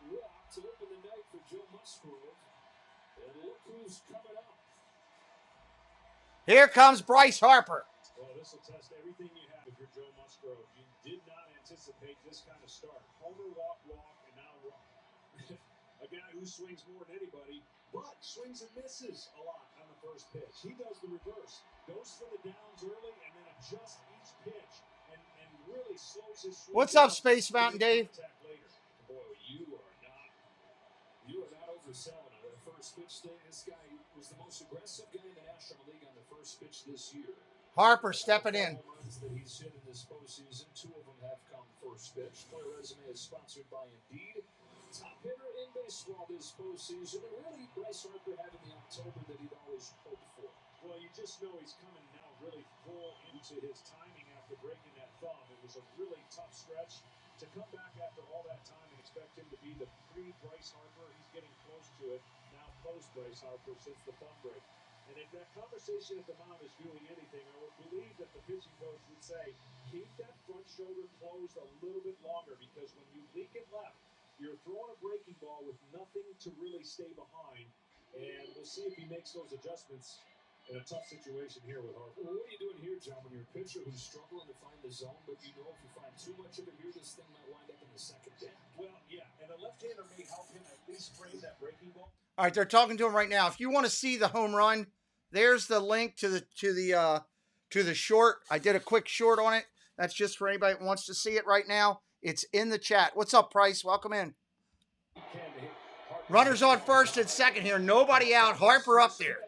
S16: walk to open the night for Joe Musgrove. And look who's coming up.
S12: Here comes Bryce Harper.
S11: Well, this will test everything you have if you're Joe Musgrove. You did not anticipate this kind of start. Homer walk, and now walk. A guy who swings more than anybody, but swings and misses a lot on the first pitch. He does the reverse. Goes for the downs early and then adjusts each pitch and really slows his swing.
S12: What's up, Space Mountain Dave?
S16: Boy, you are not overselling it. The first pitch thing, this guy was the most aggressive guy in the National League on the first pitch this year.
S12: Harper stepping in.
S16: That he's hit in this postseason, 2 of them have come first pitch. Player Resume is sponsored by Indeed. Top hitter in baseball this postseason, and really Bryce Harper having the October that he'd always hoped for.
S11: Well, you just know he's coming now really full into his timing after breaking that thumb. It was a really tough stretch to come back after all that time and expect him to be the pre-Bryce Harper. He's getting close to it now, post-Bryce Harper since the thumb break. And if that conversation at the mound is doing anything, I would believe that the pitching coach would say, keep that front shoulder closed a little bit longer, because when you leak it left, you're throwing a breaking ball with nothing to really stay behind. And we'll see if he makes those adjustments in a tough situation here with Harper.
S16: Well, what are you doing here, John, when you're a pitcher who's struggling to find the zone, but you know if you find too much of it here, this thing might wind up in the second deck?
S11: Well, yeah, and a left-hander may help him at least frame that breaking ball.
S12: All right, they're talking to him right now. If you want to see the home run, there's the link to the short. I did a quick short on it. That's just for anybody that wants to see it right now. It's in the chat. What's up, Price? Welcome in. Runners on first and second here. Nobody out. Harper up there.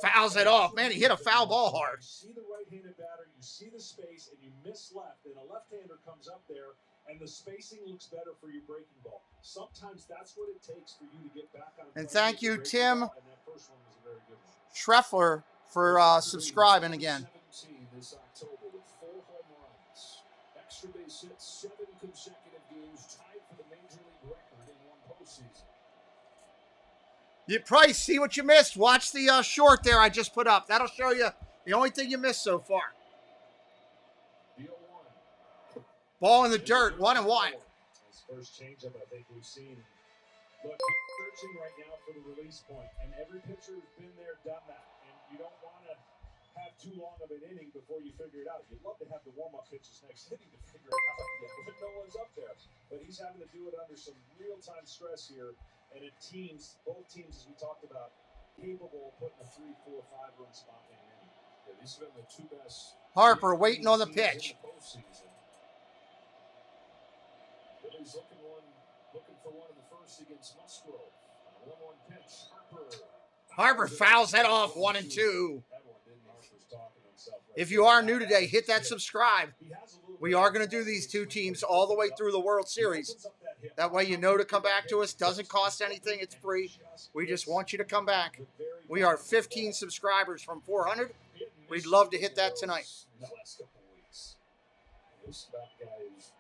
S12: Fouls it off. Man, he hit a foul ball hard.
S11: You see the right-handed batter, you see the space, and you miss left, and a left-hander comes up there, and the spacing looks better for your breaking ball. Sometimes that's what it takes for you to get back on.
S12: And thank you, Tim
S11: ball, and that first one was a very good one.
S12: Schreffler, for subscribing again.
S16: 17 this October with 4 home runs. Extra base hits, 7 consecutive games, tied for the Major League record in one postseason.
S12: You Price, see what you missed. Watch the short there I just put up. That'll show you the only thing you missed so far. Ball in the dirt, 1-1.
S11: His first changeup I think we've seen. Look, he's searching right now for the release point, and every pitcher has been there, done that. And you don't want to
S16: have too long of an inning before you figure it out. You'd love to have the warm-up pitches next inning to figure it out, but no one's up there. But he's having to do it under some real-time stress here, and it teams, both teams, as we talked about, capable of putting a 3, 4, 5-run spot in an inning. Yeah, these have been the two best.
S12: Harper waiting on the pitch.
S16: Phillies looking for one in the first against Musgrove. 1-1 pitch.
S12: Harper fouls that off 1-2. If you are new today, hit that subscribe. We are going to do these two teams all the way through the World Series. That way you know to come back to us. Doesn't cost anything. It's free. We just want you to come back. We are 15 subscribers from 400. We'd love to hit that tonight.
S16: This guy is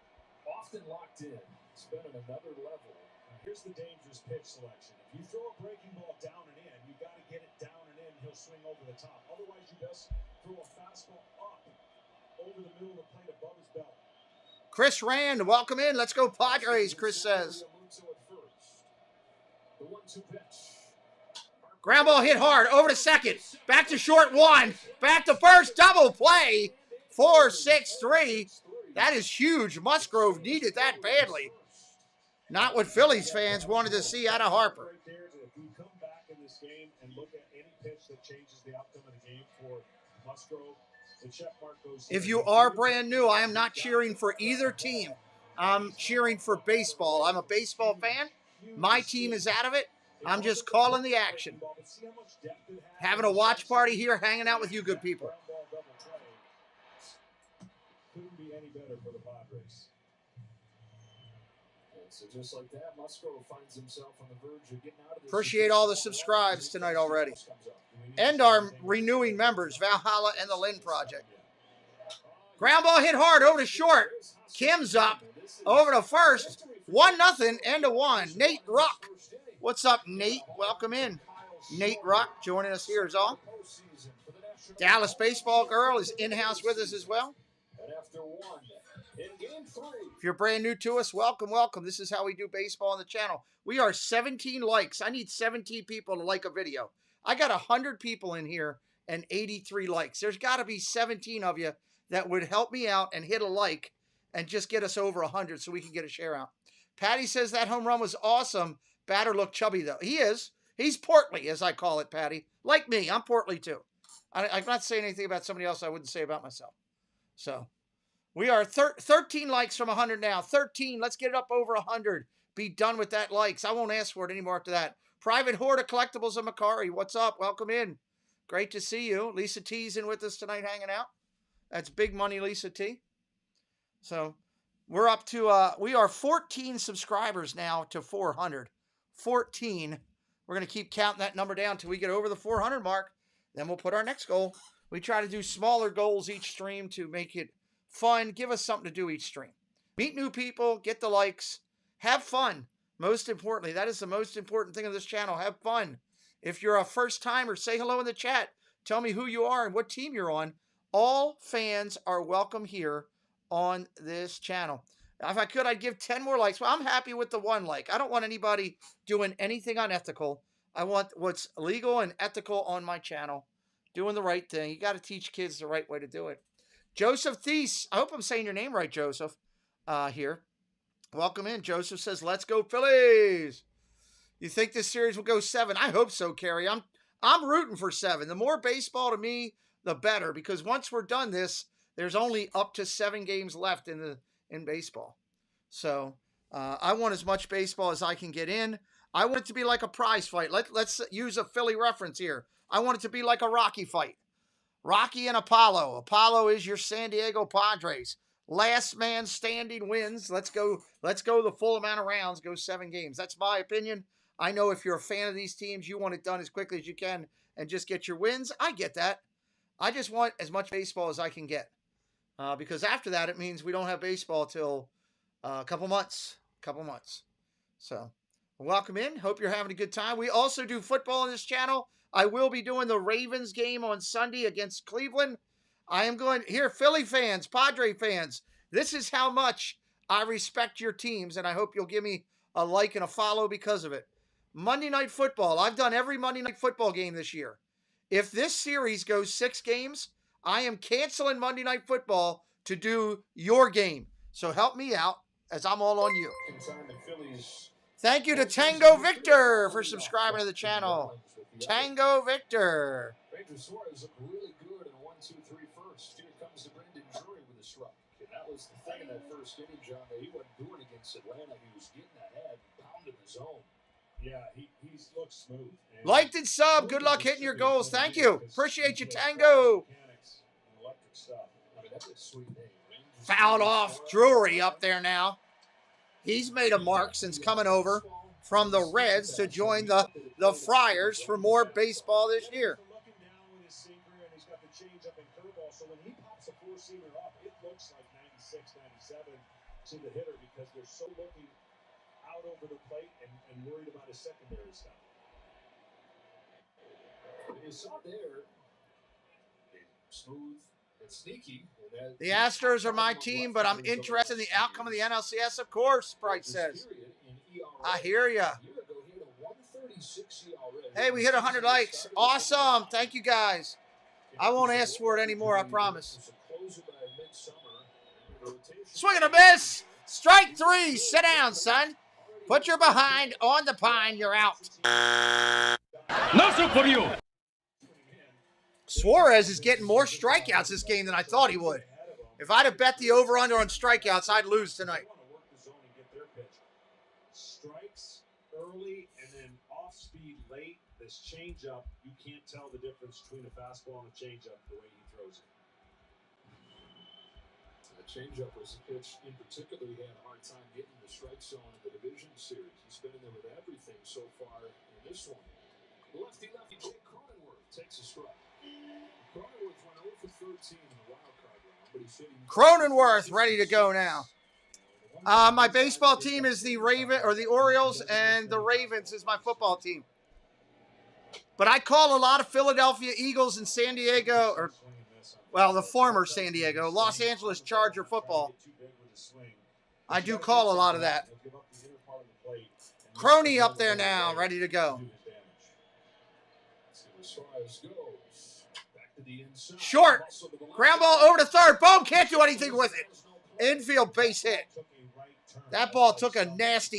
S16: often locked in. It's been at another level. Here's the dangerous pitch selection. If you throw a breaking ball down and in, you got to get it down and in. He'll swing over the top. Otherwise, you best throw a fastball up over the middle of the plate above his belt.
S12: Chris Rand, welcome in. Let's go Padres, Chris says.
S16: The 1-2 pitch.
S12: Ground ball hit hard. Over to second. Back to short 1. Back to first. Double play. 4-6-3. That is huge. Musgrove needed that badly. Not what Phillies fans wanted to see out of Harper.
S16: If we come back in this game and look at any pitch that changes the outcome of the game for Musgrove, the check mark goes.
S12: If you are brand new, I am not cheering for either team. I'm cheering for baseball. I'm a baseball fan. My team is out of it. I'm just calling the action. Having a watch party here, hanging out with you good people.
S16: Couldn't be any better for the Padres. So just like that, Musgrove finds himself on the verge of getting out of this.
S12: Appreciate all the subscribes tonight already. And our renewing members, Valhalla and the Lynn Project. Ground ball hit hard over to short. Kim's up over to first. 1-0 and a 1. Nate Ruck. What's up, Nate? Welcome in. Nate Ruck joining us here is all. Dallas Baseball Girl is in-house with us as well.
S16: And after 1, in game 3.
S12: If you're brand new to us, welcome, welcome. This is how we do baseball on the channel. We are 17 likes. I need 17 people to like a video. I got 100 people in here and 83 likes. There's got to be 17 of you that would help me out and hit a like and just get us over 100 so we can get a share out. Patty says that home run was awesome. Batter looked chubby, though. He is. He's portly, as I call it, Patty. Like me, I'm portly, too. I'm not saying anything about somebody else I wouldn't say about myself. So, we are 13 likes from 100 now. 13. Let's get it up over 100. Be done with that likes. I won't ask for it anymore after that. Private Horde of Collectibles of Macari. What's up? Welcome in. Great to see you. Lisa T's in with us tonight hanging out. That's big money, Lisa T. So, we're up to, we are 14 subscribers now to 400. 14. We're going to keep counting that number down until we get over the 400 mark. Then we'll put our next goal. We try to do smaller goals each stream to make it fun. Give us something to do each stream. Meet new people. Get the likes. Have fun. Most importantly, that is the most important thing of this channel. Have fun. If you're a first timer, say hello in the chat. Tell me who you are and what team you're on. All fans are welcome here on this channel. If I could, I'd give 10 more likes. Well, I'm happy with the 1 like. I don't want anybody doing anything unethical. I want what's legal and ethical on my channel. Doing the right thing. You got to teach kids the right way to do it. Joseph Thies. I hope I'm saying your name right, Joseph, here. Welcome in. Joseph says, let's go Phillies. You think this series will go 7? I hope so, Carrie. I'm rooting for 7. The more baseball to me, the better. Because once we're done this, there's only up to 7 games left in baseball. So I want as much baseball as I can get in. I want it to be like a prize fight. Let's use a Philly reference here. I want it to be like a Rocky fight. Rocky and Apollo. Apollo is your San Diego Padres. Last man standing wins. Let's go the full amount of rounds. Go 7 games. That's my opinion. I know if you're a fan of these teams, you want it done as quickly as you can and just get your wins. I get that. I just want as much baseball as I can get. Because after that, it means we don't have baseball till a couple months. So, welcome in. Hope you're having a good time. We also do football on this channel. I will be doing the Ravens game on Sunday against Cleveland. I am going, here, Philly fans, Padre fans, this is how much I respect your teams, and I hope you'll give me a like and a follow because of it. Monday Night Football. I've done every Monday Night Football game this year. If this series goes 6 games, I am canceling Monday Night Football to do your game. So help me out as I'm all on you. Thank you to Tango Victor for subscribing to the channel. Tango Victor.
S16: Ranger Suarez looked really good in a 1-2-3 first. Here comes the Brendan Drury with a strike. And that was the thing in that first inning, John, that he wasn't doing against Atlanta. He was getting ahead, pounding the zone.
S11: Yeah, he looks smooth.
S12: Liked and sub. Good luck hitting your goals. Thank you. Appreciate you, Tango. Fouled off Drury up there now. He's made a mark since coming over from the Reds to join the Friars for more baseball this year.
S11: Looking down with his sinker, and he's got the changeup and curveball. So when he pops a four-seamer up, it looks like 96, 97 to the hitter because they're so looking out over the plate and worried about his secondary stuff.
S16: You saw there, smooth and sneaky.
S12: The Astros are my team, but I'm interested in the outcome of the NLCS, of course, Bright says. I hear ya. Hey, we hit 100 likes. Awesome. Thank you, guys. I won't ask for it anymore, I promise. Swing and a miss. Strike 3. Sit down, son. Put your behind on the pine. You're out.
S14: Nothing for you.
S12: Suarez is getting more strikeouts this game than I thought he would. If I'd have bet the over-under on strikeouts, I'd lose tonight.
S11: Strikes early and then off-speed late. This changeup, you can't tell the difference between a fastball and a changeup the way he throws it.
S16: The changeup was a pitch in particular he had a hard time getting the strike zone in the division series. He's been in there with everything so far in this one. Lefty Jake Cronenworth takes a strike. Cronenworth went 0 for 13 in the wild card round, but he's hitting
S12: Cronenworth ready to go now. My baseball team is the Orioles, and the Ravens is my football team. But I call a lot of Philadelphia Eagles and San Diego, or well, the former San Diego, Los Angeles Charger football. I do call a lot of that. Crony up there now, ready to go. Short. Ground ball over to third. Boom, can't do anything with it. Infield base hit. That ball took a nasty